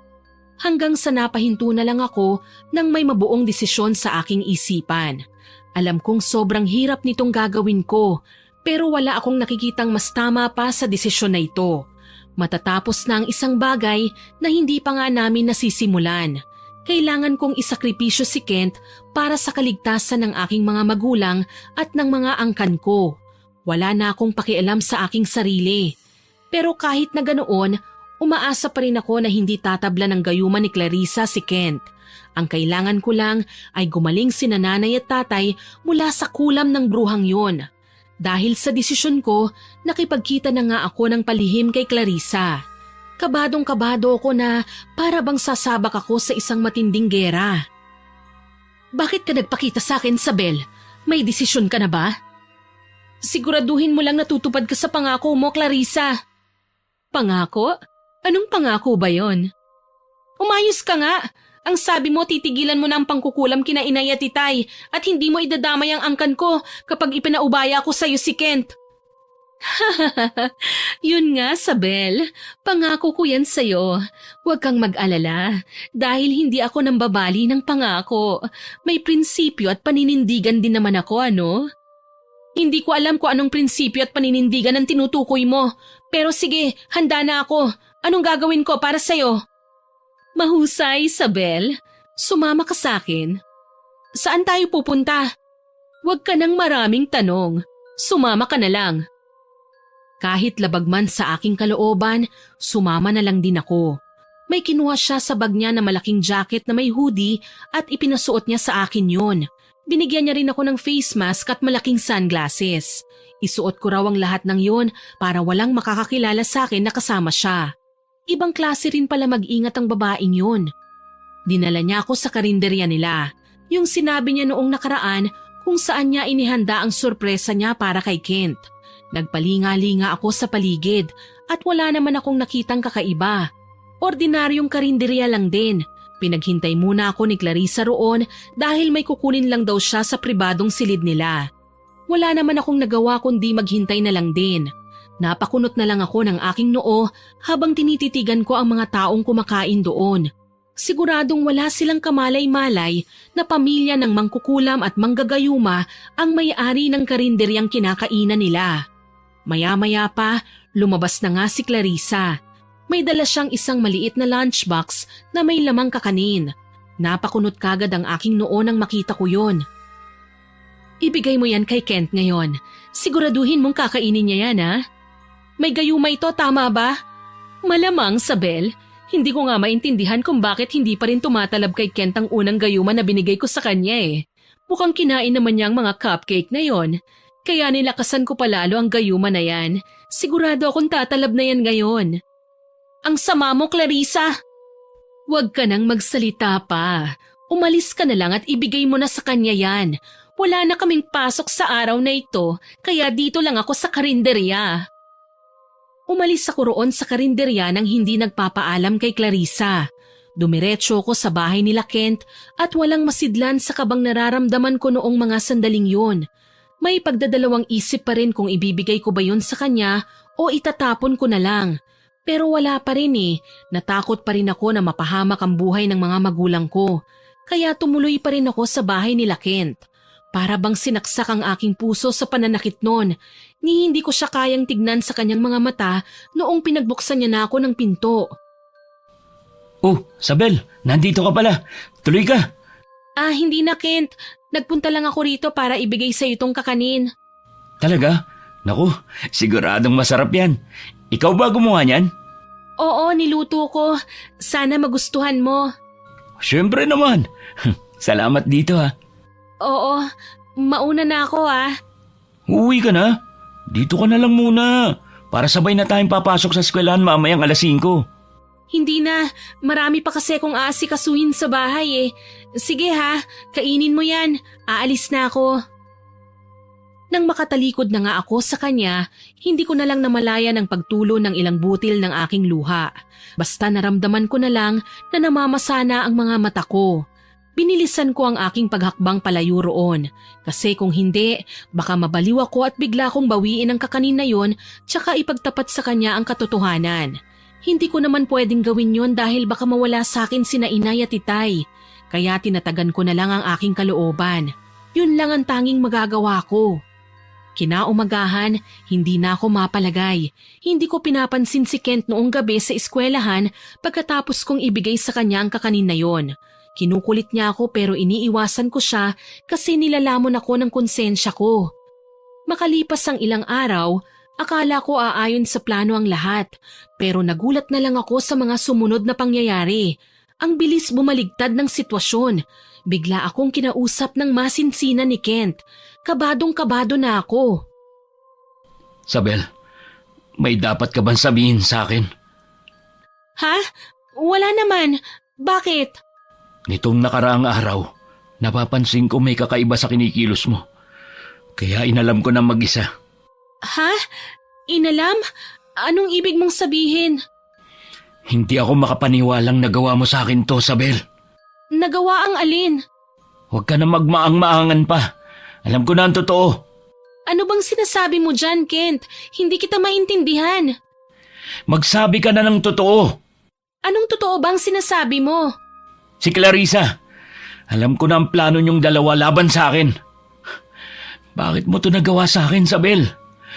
Hanggang sa napahinto na lang ako nang may mabuong desisyon sa aking isipan. Alam kong sobrang hirap nitong gagawin ko pero wala akong nakikitang mas tama pa sa desisyon na ito. Matatapos na ang isang bagay na hindi pa nga namin nasisimulan. Kailangan kong isakripisyo si Kent para sa kaligtasan ng aking mga magulang at ng mga angkan ko. Wala na akong pakialam sa aking sarili. Pero kahit na ganoon, umaasa pa rin ako na hindi tatabla ng gayuma ni Clarissa si Kent. Ang kailangan ko lang ay gumaling si nanay at tatay mula sa kulam ng bruhang yon. Dahil sa desisyon ko, nakipagkita na nga ako ng palihim kay Clarissa. Kabadong-kabado ako na para bang sasabak ako sa isang matinding gera. Bakit ka nagpakita sa akin, Sabel? May desisyon ka na ba? Siguraduhin mo lang natutupad ka sa pangako mo, Clarissa. Pangako? Anong pangako ba yon? Umayos ka nga. Ang sabi mo titigilan mo na ang pangkukulam kina inay at itay at hindi mo idadamay ang angkan ko kapag ipinaubaya ko sa'yo si Kent. Yun nga, Sabel. Pangako ko yan sa'yo. Huwag kang mag-alala dahil hindi ako nambabali ng pangako. May prinsipyo at paninindigan din naman ako, ano? Hindi ko alam kung anong prinsipyo at paninindigan ang tinutukoy mo. Pero sige, handa na ako. Anong gagawin ko para sa'yo? Mahusay, Sabel. Sumama ka sa akin. Saan tayo pupunta? Huwag ka nang maraming tanong. Sumama ka na lang. Kahit labag man sa aking kalooban, sumama na lang din ako. May kinuha siya sa bag niya na malaking jacket na may hoodie at ipinasuot niya sa akin yon. Binigyan niya rin ako ng face mask at malaking sunglasses. Isuot ko raw ang lahat ng yon para walang makakakilala sa akin na kasama siya. Ibang klase rin pala mag-ingat ang babaeng yun. Dinala niya ako sa karinderya nila. Yung sinabi niya noong nakaraan kung saan niya inihanda ang sorpresa niya para kay Kent. Nagpalinga-linga ako sa paligid at wala naman akong nakitang kakaiba. Ordinaryong karinderya lang din. Pinaghintay muna ako ni Clarissa roon dahil may kukunin lang daw siya sa pribadong silid nila. Wala naman akong nagawa kundi maghintay na lang din. Napakunot na lang ako ng aking noo habang tinititigan ko ang mga taong kumakain doon. Siguradong wala silang kamalay-malay na pamilya ng mangkukulam at manggagayuma ang may-ari ng karinderyang kinakainan nila. Maya-maya pa, lumabas na nga si Clarissa. May dala siyang isang maliit na lunchbox na may lamang kakanin. Napakunot kagad ang aking noo nang makita ko yon. Ibigay mo yan kay Kent ngayon. Siguraduhin mong kakainin niya yan, ha? May gayuma ito, tama ba? Malamang, Sabel. Hindi ko nga maintindihan kung bakit hindi pa rin tumatalab kay Kent ang unang gayuma na binigay ko sa kanya eh. Mukhang kinain naman niya ang mga cupcake na yon. Kaya nilakasan ko palalo ang gayuma na yan. Sigurado akong tatalab na yan ngayon. Ang sama mo, Clarissa! Huwag ka nang magsalita pa. Umalis ka na lang at ibigay mo na sa kanya yan. Wala na kaming pasok sa araw na ito, kaya dito lang ako sa karinderya. Umalis ako roon sa karinderya nang hindi nagpapaalam kay Clarissa. Dumiretso ko sa bahay nila Kent at walang masidlan sa kabang nararamdaman ko noong mga sandaling yun. May pagdadalawang isip pa rin kung ibibigay ko ba yun sa kanya o itatapon ko na lang. Pero wala pa rin eh. Natakot pa rin ako na mapahamak ang buhay ng mga magulang ko. Kaya tumuloy pa rin ako sa bahay nila Kent. Para bang sinaksak ang aking puso sa pananakit nun, ni hindi ko siya kayang tignan sa kanyang mga mata noong pinagbuksan niya na ako ng pinto. Oh, Sabel, nandito ka pala. Tuloy ka. Hindi na Kent. Nagpunta lang ako rito para ibigay sa itong kakanin. Talaga? Naku, siguradong masarap yan. Ikaw ba gumawa niyan? Oo, niluto ko. Sana magustuhan mo. Siyempre naman. Salamat dito ha. Oo, mauna na ako Uuwi ka na? Dito ka na lang muna. Para sabay na tayong papasok sa eskwelahan mamayang 5:00. Hindi na, marami pa kasi kung aasikasuhin sa bahay eh. Sige ha, kainin mo yan. Aalis na ako. Nang makatalikod na nga ako sa kanya, hindi ko na lang namalaya ng pagtulo ng ilang butil ng aking luha. Basta naramdaman ko na lang na namamasana ang mga mata ko. Binilisan ko ang aking paghakbang palayo roon. Kasi kung hindi, baka mabaliw ako at bigla kong bawiin ang kakanin na yon tsaka ipagtapat sa kanya ang katotohanan. Hindi ko naman pwedeng gawin yon dahil baka mawala sa akin sina inay at itay. Kaya tinatagan ko na lang ang aking kalooban. Yun lang ang tanging magagawa ko. Kinaumagahan, hindi na ako mapalagay. Hindi ko pinapansin si Kent noong gabi sa eskwelahan pagkatapos kong ibigay sa kanya ang kakanin na yon. Kinukulit niya ako pero iniiwasan ko siya kasi nilalamon ako ng konsensya ko. Makalipas ang ilang araw, akala ko aayon sa plano ang lahat. Pero nagulat na lang ako sa mga sumunod na pangyayari. Ang bilis bumaligtad ng sitwasyon. Bigla akong kinausap ng masinsinan ni Kent. Kabadong-kabado na ako. Sabel, may dapat ka bang sabihin sa akin? Ha? Wala naman. Bakit? Nitong nakaraang araw, napapansin ko may kakaiba sa kinikilos mo. Kaya inalam ko na mag-isa. Ha? Inalam? Anong ibig mong sabihin? Hindi ako makapaniwalang nagawa mo sa akin to, Sabel. Nagawa ang alin? Huwag ka na magmaang-maangan pa. Alam ko na ang totoo. Ano bang sinasabi mo dyan, Kent? Hindi kita maintindihan. Magsabi ka na ng totoo. Anong totoo bang sinasabi mo? Si Clarissa, alam ko na ang plano niyong dalawa laban sa akin. Bakit mo to nagawa sa akin, Sabel?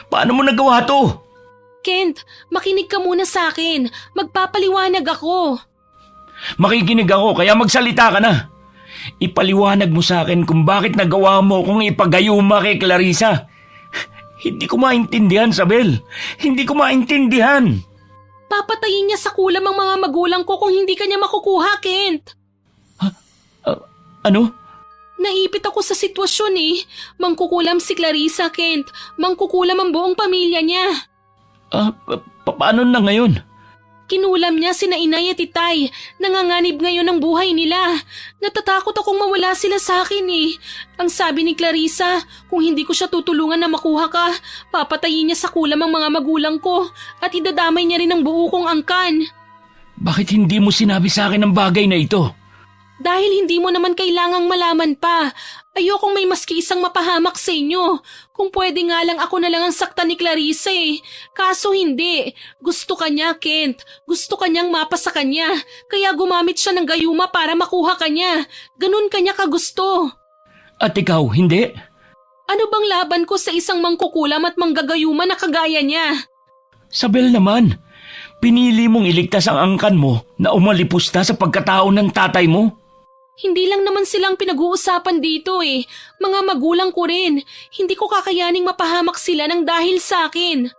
Paano mo nagawa to? Kent, makinig ka muna sa akin. Magpapaliwanag ako. Makikinig ako kaya magsalita ka na. Ipaliwanag mo sa akin kung bakit nagawa mo kung ipagayuma kay Clarissa. Hindi ko maintindihan, Sabel. Hindi ko maintindihan. Papatayin niya sa kulam ang mga magulang ko kung hindi kanya makukuha, Kent. Ano? Naipit ako sa sitwasyon eh. Mangkukulam si Clarissa, Kent. Mangkukulam ang buong pamilya niya. Paano na ngayon? Kinulam niya sina inay at itay. Nanganganib ngayon ang buhay nila. Natatakot akong mawala sila sa akin eh. Ang sabi ni Clarissa, kung hindi ko siya tutulungan na makuha ka, papatayin niya sa kulam ang mga magulang ko at idadamay niya rin ang buo kong angkan. Bakit hindi mo sinabi sa akin ang bagay na ito? Dahil hindi mo naman kailangang malaman pa. Ayokong may maski isang mapahamak sa inyo. Kung pwede nga lang ako na lang ang sakta ni Clarissa eh. Kaso hindi. Gusto ka niya, Kent. Gusto ka niyang mapa sa kanya. Kaya gumamit siya ng gayuma para makuha ka niya. Ganun kanya kagusto. At ikaw, hindi? Ano bang laban ko sa isang mangkukulam at manggagayuma na kagaya niya? Sabel naman, pinili mong iligtas ang angkan mo na umalipusta sa pagkatao ng tatay mo. Hindi lang naman silang pinag-uusapan dito eh. Mga magulang ko rin. Hindi ko kakayaning mapahamak sila ng dahil sa akin.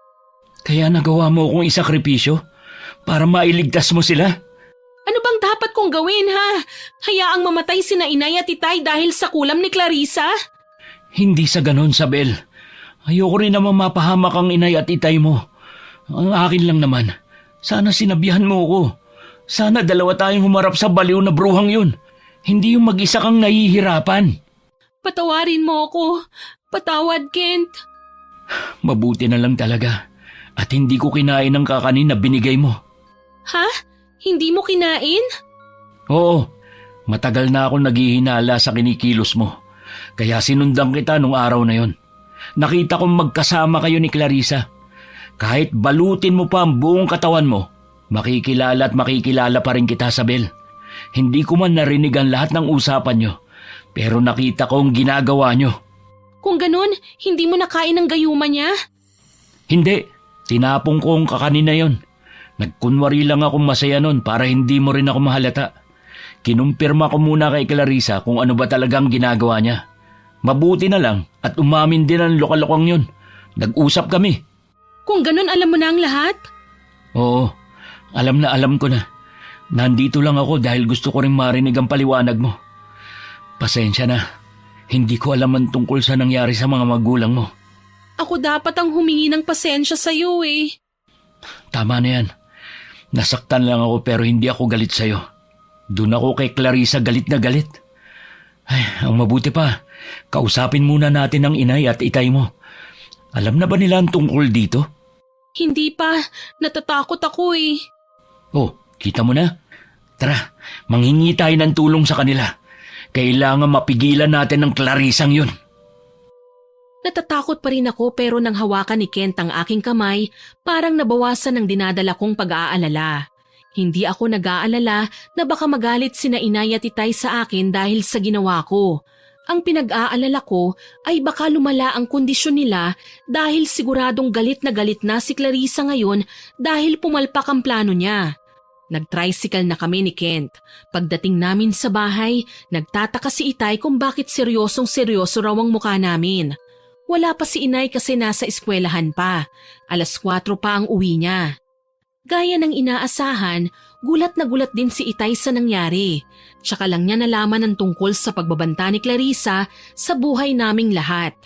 Kaya nagawa mo akong isakripisyo para mailigtas mo sila? Ano bang dapat kong gawin ha? Hayaang mamatay sina inay at itay dahil sa kulam ni Clarissa? Hindi sa ganon, Sabel. Ayoko rin naman mapahamak ang inay at itay mo. Ang akin lang naman, sana sinabihan mo ko. Sana dalawa tayong humarap sa baliw na bruhang yun. Hindi yung mag-isa kang nahihirapan. Patawarin mo ako. Patawad, Kent. Mabuti na lang talaga. At hindi ko kinain ang kakanin na binigay mo. Ha? Hindi mo kinain? Oo. Matagal na akong naghihinala sa kinikilos mo. Kaya sinundan kita nung araw na yon. Nakita kong magkasama kayo ni Clarissa. Kahit balutin mo pa ang buong katawan mo, makikilala at makikilala pa rin kita, Sabel. Hindi ko man narinig ang lahat ng usapan nyo, pero nakita ko ang ginagawa nyo. Kung ganun, hindi mo nakain ang gayuma niya? Hindi, tinapong ko ang kakanin na yon. Nagkunwari lang akong masaya nun para hindi mo rin ako mahalata. Kinumpirma ko muna kay Clarissa kung ano ba talagang ginagawa niya. Mabuti na lang at umamin din ang lokalokang yun. Nag-usap kami. Kung ganun, alam mo na ang lahat? Oo, alam ko na. Nandito lang ako dahil gusto ko rin marinig ang paliwanag mo. Pasensya na. Hindi ko alam ang tungkol sa nangyari sa mga magulang mo. Ako dapat ang humingi ng pasensya sa'yo eh. Tama na yan. Nasaktan lang ako pero hindi ako galit sa'yo. Doon ako kay Clarissa galit na galit. Ay, ang mabuti pa, kausapin muna natin ang inay at itay mo Alam na ba nila ang tungkol dito? Hindi pa. Natatakot ako eh. Oh, kita mo na? Tara, manghingi tayo ng tulong sa kanila. Kailangan mapigilan natin ang Clarisang yun. Natatakot pa rin ako pero nang hawakan ni Kent ang aking kamay, parang nabawasan ang dinadala kong pag-aalala. Hindi ako nag-aalala na baka magalit sina inay at itay sa akin dahil sa ginawa ko. Ang pinag-aalala ko ay baka lumala ang kondisyon nila dahil siguradong galit na si Clarissa ngayon dahil pumalpak ang plano niya. Nag-tricycle na kami ni Kent. Pagdating namin sa bahay, nagtataka si itay kung bakit seryosong-seryoso raw ang mukha namin. Wala pa si inay kasi nasa eskwelahan pa. 4:00 pa ang uwi niya. Gaya ng inaasahan, gulat na gulat din si itay sa nangyari. Tsaka lang niya nalaman ang tungkol sa pagbabanta ni Clarissa sa buhay naming lahat.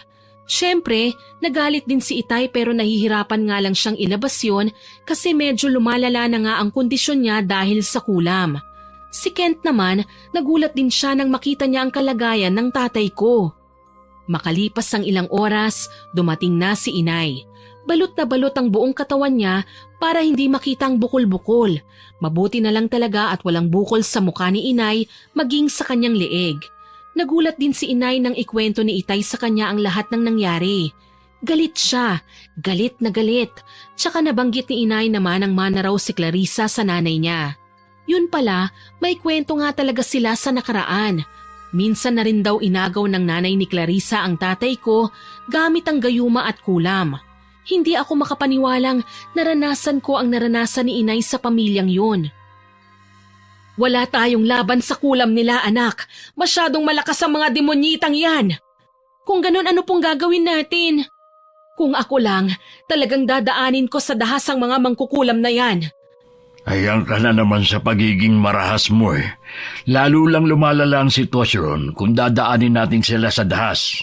Siyempre, nagalit din si itay pero nahihirapan nga lang siyang ilabas yun kasi medyo lumalala na nga ang kondisyon niya dahil sa kulam. Si Kent naman, nagulat din siya nang makita niya ang kalagayan ng tatay ko. Makalipas ang ilang oras, dumating na si inay. Balot na balot ang buong katawan niya para hindi makita ang bukol-bukol. Mabuti na lang talaga at walang bukol sa mukha ni inay maging sa kanyang leeg. Nagulat din si inay nang ikwento ni itay sa kanya ang lahat ng nangyari. Galit siya, galit na galit. Tsaka nabanggit ni inay na manang-mana raw si Clarissa sa nanay niya. Yun pala, may kwento nga talaga sila sa nakaraan. Minsan na rin daw inagaw ng nanay ni Clarissa ang tatay ko gamit ang gayuma at kulam. Hindi ako makapaniwalang naranasan ko ang naranasan ni inay sa pamilyang yun. Wala tayong laban sa kulam nila, anak. Masyadong malakas ang mga demonyitang yan. Kung ganun, ano pong gagawin natin? Kung ako lang, talagang dadaanin ko sa dahas ang mga mangkukulam na yan. Ayan ka na naman sa pagiging marahas mo eh. Lalo lang lumalala ang sitwasyon kung dadaanin natin sila sa dahas.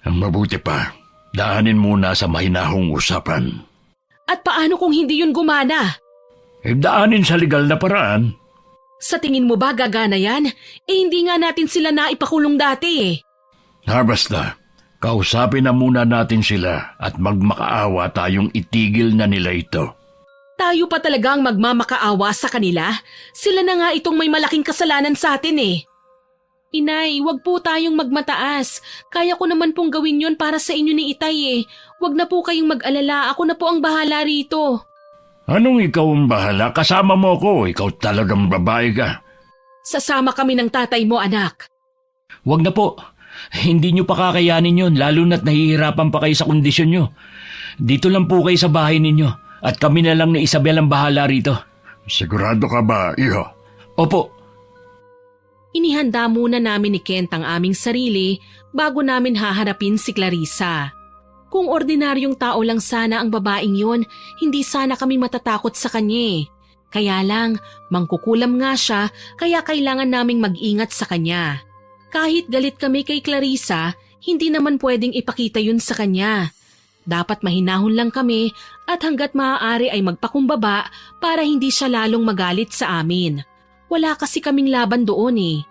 Ang mabuti pa, daanin muna sa mahinahong usapan. At paano kung hindi yun gumana? Daanin sa legal na paraan. Sa tingin mo ba gagana yan? Hindi nga natin sila naipakulong dati eh. Basta, kausapin na muna natin sila at magmakaawa tayong itigil na nila ito. Tayo pa talaga ang magmamakaawa sa kanila? Sila na nga itong may malaking kasalanan sa atin eh. Inay, wag po tayong magmataas. Kaya ko naman pong gawin yon para sa inyo ni itay eh. Wag na po kayong mag-alala, ako na po ang bahala rito. Anong ikaw ang bahala? Kasama mo ko, ikaw talagang babae ka. Sasama kami ng tatay mo, anak. Wag na po. Hindi nyo pa kakayanin yun, lalo na't nahihirapan pa kayo sa kondisyon nyo. Dito lang po kayo sa bahay ninyo at kami na lang ni Isabel ang bahala rito. Sigurado ka ba, iho? Opo. Inihanda muna namin ni Kent ang aming sarili bago namin haharapin si Clarissa. Kung ordinaryong tao lang sana ang babaeng yon, hindi sana kami matatakot sa kanya. Kaya lang, mangkukulam nga siya kaya kailangan naming mag-ingat sa kanya. Kahit galit kami kay Clarissa, hindi naman pwedeng ipakita yun sa kanya. Dapat mahinahon lang kami at hanggat maaari ay magpakumbaba para hindi siya lalong magalit sa amin. Wala kasi kaming laban doon eh.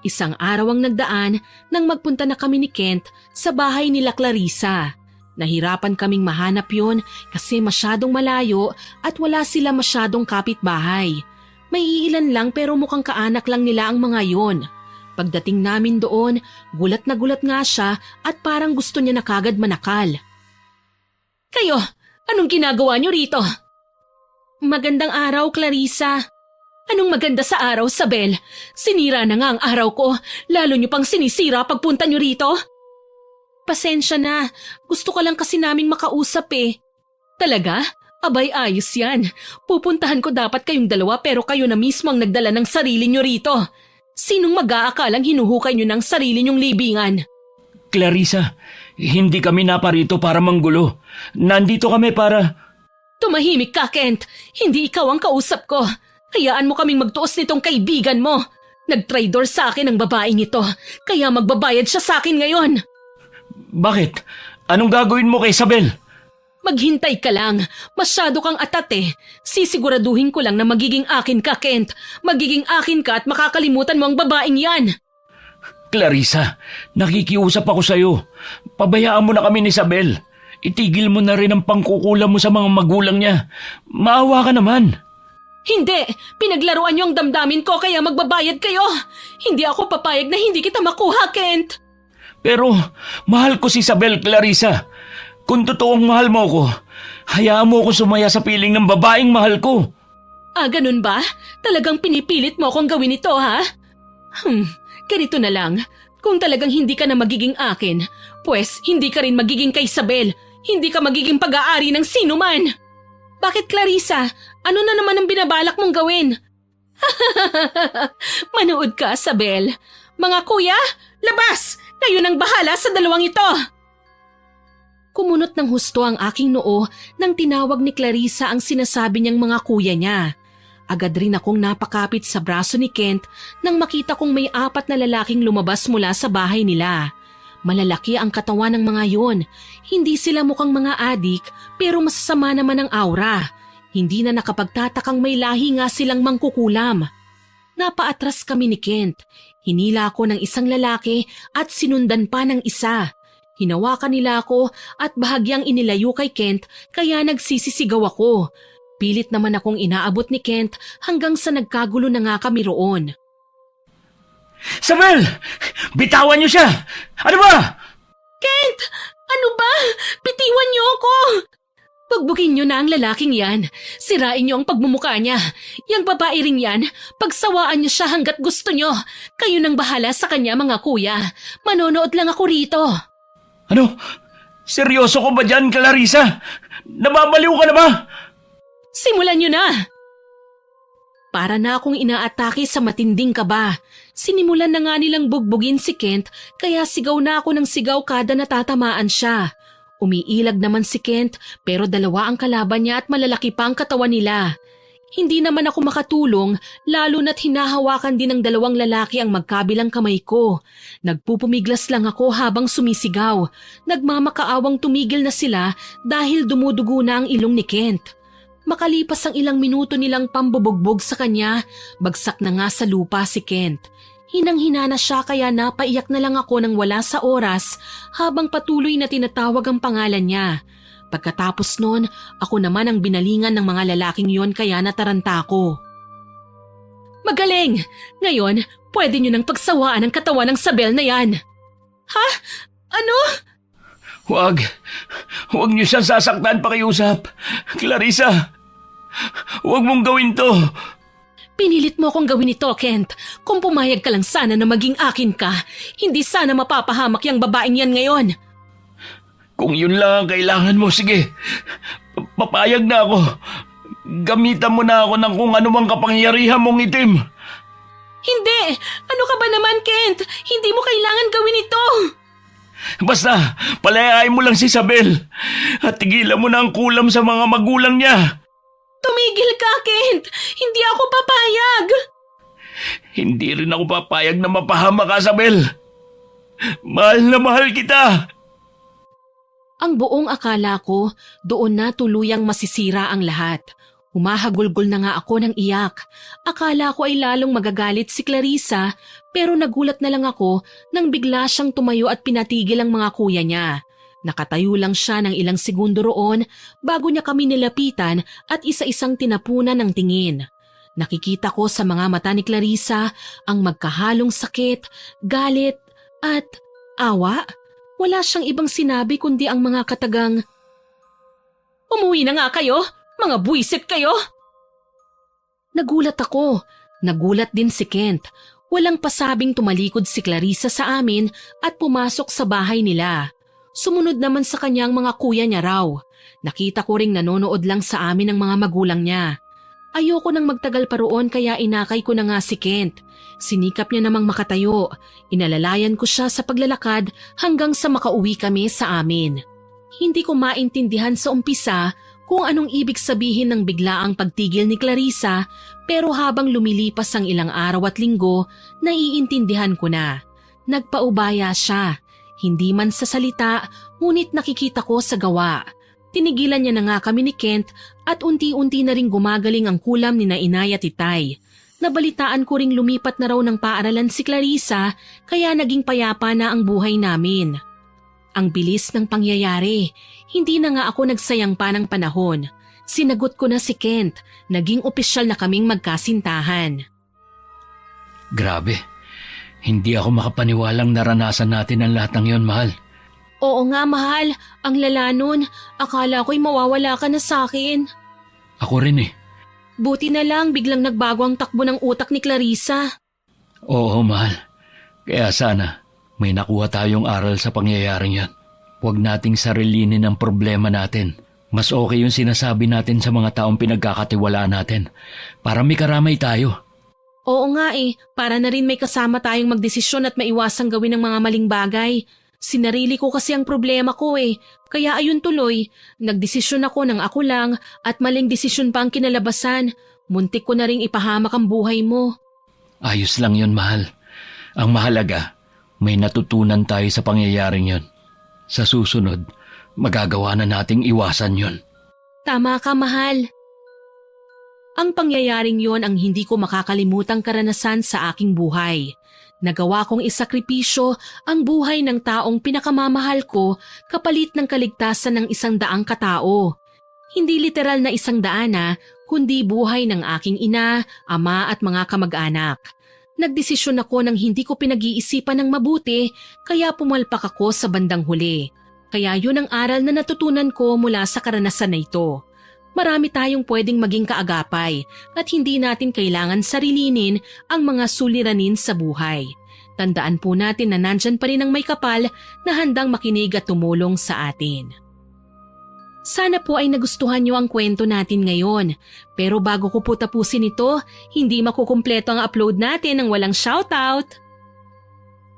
Isang araw ang nagdaan nang magpunta na kami ni Kent sa bahay nila Clarissa. Nahirapan kaming mahanap yon kasi masyadong malayo at wala sila masyadong kapitbahay. May iilan lang pero mukhang kaanak lang nila ang mga yon. Pagdating namin doon, gulat na gulat nga siya at parang gusto niya na kagad manakal. Kayo, anong ginagawa niyo rito? Magandang araw, Clarissa. Anong maganda sa araw, Sabel? Sinira na nga ang araw ko, lalo niyo pang sinisira pagpunta niyo rito. Pasensya na, gusto ka lang kasi naming makausap eh. Talaga? Abay ayos yan. Pupuntahan ko dapat kayong dalawa pero kayo na mismo ang nagdala ng sarili nyo rito. Sinong mag-aakalang hinuhukay nyo ng sarili nyong libingan? Clarissa, hindi kami naparito para manggulo. Nandito kami para... Tumahimik ka, Kent. Hindi ikaw ang kausap ko. Hayaan mo kaming magtuos nitong kaibigan mo. Nag-traitor sa akin ang babaeng ito, kaya magbabayad siya sa akin ngayon. Bakit? Anong gagawin mo kay Isabel? Maghintay ka lang. Masyado kang atat eh. Sisiguraduhin ko lang na magiging akin ka, Kent. Magiging akin ka at makakalimutan mo ang babaeng yan. Clarissa, nakikiusap ako sa'yo. Pabayaan mo na kami ni Isabel. itigil mo na rin ang pangkukulam mo sa mga magulang niya. Maawa ka naman. Hindi! Pinaglaruan niyo ang damdamin ko kaya magbabayad kayo! Hindi ako papayag na hindi kita makuha, Kent! Pero mahal ko si Isabel, Clarissa. Kung totoong mahal mo ko, hayaan mo ako sumaya sa piling ng babaeng mahal ko. Ah, ganun ba? Talagang pinipilit mo akong gawin ito, ha? Ganito na lang. Kung talagang hindi ka na magiging akin, pues hindi ka rin magiging kay Isabel. Hindi ka magiging pag-aari ng sino man. Bakit, Clarissa? Ano na naman ang binabalak mong gawin? Manood ka, Isabel. Mga kuya, labas! Kayo nang bahala sa dalawang ito! Kumunot ng husto ang aking noo nang tinawag ni Clarissa ang sinasabi niyang mga kuya niya. Agad rin akong napakapit sa braso ni Kent nang makita kong may 4 na lalaking lumabas mula sa bahay nila. Malalaki ang katawan ng mga yon. Hindi sila mukhang mga adik pero masasama naman ang aura. Hindi na nakapagtatakang may lahi nga silang mangkukulam. Napaatras kami ni Kent. Hinila ako ng isang lalaki at sinundan pa ng isa. Hinawakan nila ako at bahagyang inilayo kay Kent kaya nagsisisigaw ako. Pilit naman akong inaabot ni Kent hanggang sa nagkagulo na nga kami roon. Isabel! Bitawan niyo siya! Ano ba? Kent! Ano ba? Bitiwan niyo ako! Pagbugin niyo na ang lalaking yan. Sirain niyo ang pagmumukha niya. Yang babae ring yan, pagsawaan niyo siya hanggat gusto niyo. Kayo nang bahala sa kanya, mga kuya. Manonood lang ako rito. Ano? Seryoso ko ba dyan, Clarissa? Nababaliw ka na ba? Simulan niyo na! Para na akong inaatake sa matinding kaba. Sinimulan na nga nilang bugbugin si Kent kaya sigaw na ako ng sigaw kada natatamaan siya. Umiilag naman si Kent pero 2 ang kalaban niya at malalaki pa ang katawan nila. Hindi naman ako makatulong lalo na't hinahawakan din ng 2 lalaki ang magkabilang kamay ko. Nagpupumiglas lang ako habang sumisigaw. Nagmamakaawang tumigil na sila dahil dumudugo na ang ilong ni Kent. Makalipas ang ilang minuto nilang pambubugbog sa kanya, bagsak na nga sa lupa si Kent. Hinang-hina na siya kaya napaiyak na lang ako nang wala sa oras habang patuloy na tinatawag ang pangalan niya. Pagkatapos nun, ako naman ang binalingan ng mga lalaking yon kaya nataranta ko. Magaling! Ngayon, pwede nyo nang pagsawaan ang katawan ng Isabel na yan. Ha? Ano? Huwag niyo siya sasaktan, pakiusap. Clarissa, huwag mong gawin to. Pinilit mo akong gawin ito, Kent. Kung pumayag ka lang sana na maging akin ka, hindi sana mapapahamak yung babaeng yan ngayon. Kung yun lang ang kailangan mo, sige. Papayag na ako. Gamitan mo na ako ng kung ano mang kapangyarihan mong itim. Hindi! Ano ka ba naman, Kent? Hindi mo kailangan gawin ito! Basta, palayain mo lang si Isabel at tigilan mo na ang kulam sa mga magulang niya. Tumigil ka, Kent! Hindi ako papayag! Hindi rin ako papayag na mapahamak ka, Isabel. Mahal na mahal kita. Ang buong akala ko, doon na tuluyang masisira ang lahat. Humahagulgol na nga ako ng iyak. Akala ko ay lalong magagalit si Clarissa pero nagulat na lang ako nang bigla siyang tumayo at pinatigil ang mga kuya niya. Nakatayo lang siya ng ilang segundo roon bago niya kami nilapitan at isa-isang tinapunan ng tingin. Nakikita ko sa mga mata ni Clarissa ang magkahalong sakit, galit at awa. Wala siyang ibang sinabi kundi ang mga katagang, "Umuwi na nga kayo! Mga buwisit kayo!" Nagulat ako. Nagulat din si Kent. Walang pasabing tumalikod si Clarissa sa amin at pumasok sa bahay nila. Sumunod naman sa kanyang mga kuya niya raw. Nakita ko ring nanonood lang sa amin ang mga magulang niya. Ayoko nang magtagal pa roon kaya inakay ko na nga si Kent. Sinikap niya namang makatayo. Inalalayan ko siya sa paglalakad hanggang sa makauwi kami sa amin. Hindi ko maintindihan sa umpisa kung anong ibig sabihin ng biglaang pagtigil ni Clarissa pero habang lumilipas ang ilang araw at linggo, naiintindihan ko na. Nagpaubaya siya. Hindi man sa salita, ngunit nakikita ko sa gawa. Tinigilan niya na nga kami ni Kent at unti-unti na ring gumagaling ang kulam ni na Inay at Itay. Nabalitaan ko ring lumipat na raw ng paaralan si Clarissa kaya naging payapa na ang buhay namin. Ang bilis ng pangyayari. Hindi na nga ako nagsayang pa ng panahon. Sinagot ko na si Kent. Naging opisyal na kaming magkasintahan. Grabe. Hindi ako makapaniwalang naranasan natin ang lahat ng yon, mahal. Oo nga, mahal. Ang lala nun. Akala ko'y mawawala ka na sa akin. Ako rin eh. Buti na lang biglang nagbago ang takbo ng utak ni Clarissa. Oo, mahal. Kaya sana may nakuha tayong aral sa pangyayaring yan. Huwag nating sarilinin ang problema natin. Mas okay yung sinasabi natin sa mga taong pinagkakatiwalaan natin para may karamay tayo. Oo nga para na rin may kasama tayong magdesisyon at maiwasang gawin ng mga maling bagay. Sinarili ko kasi ang problema ko Kaya ayun tuloy, nagdesisyon ako ng ako lang at maling desisyon pa ang kinalabasan. Muntik ko na ring ipahamak ang buhay mo. Ayos lang yun, mahal. Ang mahalaga, may natutunan tayo sa pangyayaring yon. Sa susunod, magagawa na nating iwasan yon. Tama ka, mahal. Ang pangyayaring yon ang hindi ko makakalimutang karanasan sa aking buhay. Nagawa kong isakripisyo ang buhay ng taong pinakamamahal ko kapalit ng kaligtasan ng 100 katao. Hindi literal na 100 kundi buhay ng aking ina, ama at mga kamag-anak. Nagdesisyon ako nang hindi ko pinag-iisipan ng mabuti kaya pumalpak ako sa bandang huli. Kaya yun ang aral na natutunan ko mula sa karanasan na ito. Marami tayong pwedeng maging kaagapay at hindi natin kailangan sarilinin ang mga suliranin sa buhay. Tandaan po natin na nandyan pa rin ang may kapal na handang makinig at tumulong sa atin. Sana po ay nagustuhan niyo ang kwento natin ngayon. Pero bago ko po tapusin ito, hindi makukumpleto ang upload natin ng walang shoutout.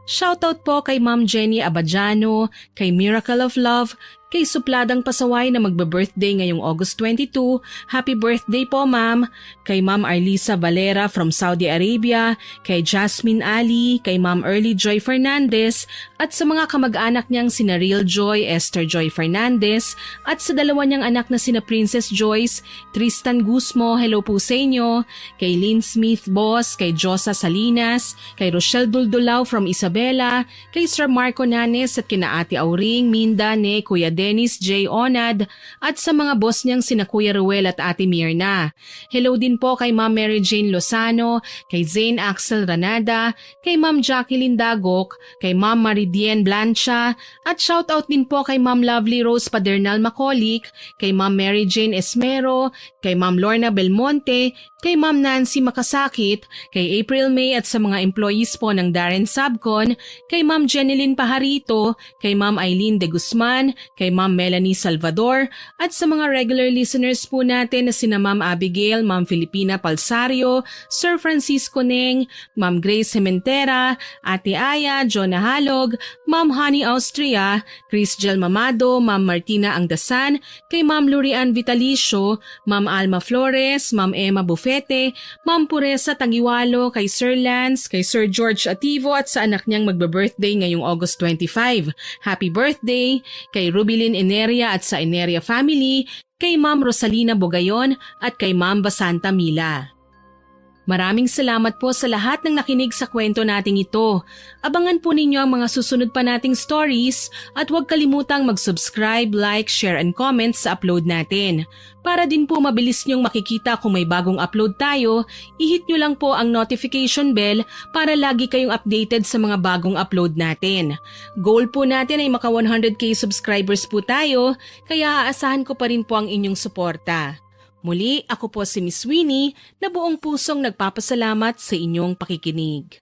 Shoutout po kay Ma'am Jenny Abadjano, kay Miracle of Love, kay Supladang Pasaway na magbe-birthday ngayong August 22. Happy birthday po, Ma'am. Kay Ma'am Arlisa Valera from Saudi Arabia, kay Jasmine Ali, kay Ma'am Early Joy Fernandez, at sa mga kamag-anak niyang sina Real Joy, Esther Joy Fernandez, at sa dalawa niyang anak na sina Princess Joyce, Tristan Guzmo, hello po sa inyo, kay Lynn Smith Boss, kay Josa Salinas, kay Rochelle Duldulao from Isabela, kay Sir Marco Nanes at kina Ate Auring, Minda, Ne, Kuya Dennis J. Onad at sa mga boss niyang sina Kuya Ruel at Ate Mirna. Hello din po kay Ma'am Mary Jane Lozano, kay Zane Axel Ranada, kay Ma'am Jacqueline Dagok, kay Ma'am Maridien Blancha, at shoutout din po kay Ma'am Lovely Rose Padernal Macaulay, kay Ma'am Mary Jane Esmero, kay Ma'am Lorna Belmonte, kay Ma'am Nancy Makasakit, kay April May at sa mga employees po ng Darren Sabcon, kay Ma'am Jeneline Pajarito, kay Ma'am Eileen De Guzman, kay Ma'am Melanie Salvador, at sa mga regular listeners po natin na sina Ma'am Abigail, Ma'am Filipina Palsario, Sir Francisco Neng, Ma'am Grace Sementera, Ate Aya, Jonah Halog, Ma'am Honey Austria, Chris Gel Mamado, Ma'am Martina Angdasan, kay Ma'am Lurian Vitalicio, Ma'am Alma Flores, Ma'am Emma Bufete, Ma'am Puresa Tagiwalo, kay Sir Lance, kay Sir George Ativo at sa anak niyang magbe-birthday ngayong August 25. Happy birthday! Kay Rubilin Eneria at sa Eneria family, kay Ma'am Rosalina Bogayon at kay Ma'am Basanta Mila. Maraming salamat po sa lahat ng nakinig sa kwento nating ito. Abangan po ninyo ang mga susunod pa nating stories at huwag kalimutang mag-subscribe, like, share and comment sa upload natin. Para din po mabilis nyong makikita kung may bagong upload tayo, i-hit nyo lang po ang notification bell para lagi kayong updated sa mga bagong upload natin. Goal po natin ay maka 100k subscribers po tayo, kaya aasahan ko pa rin po ang inyong suporta. Muli, ako po si Miss Winnie na buong pusong nagpapasalamat sa inyong pakikinig.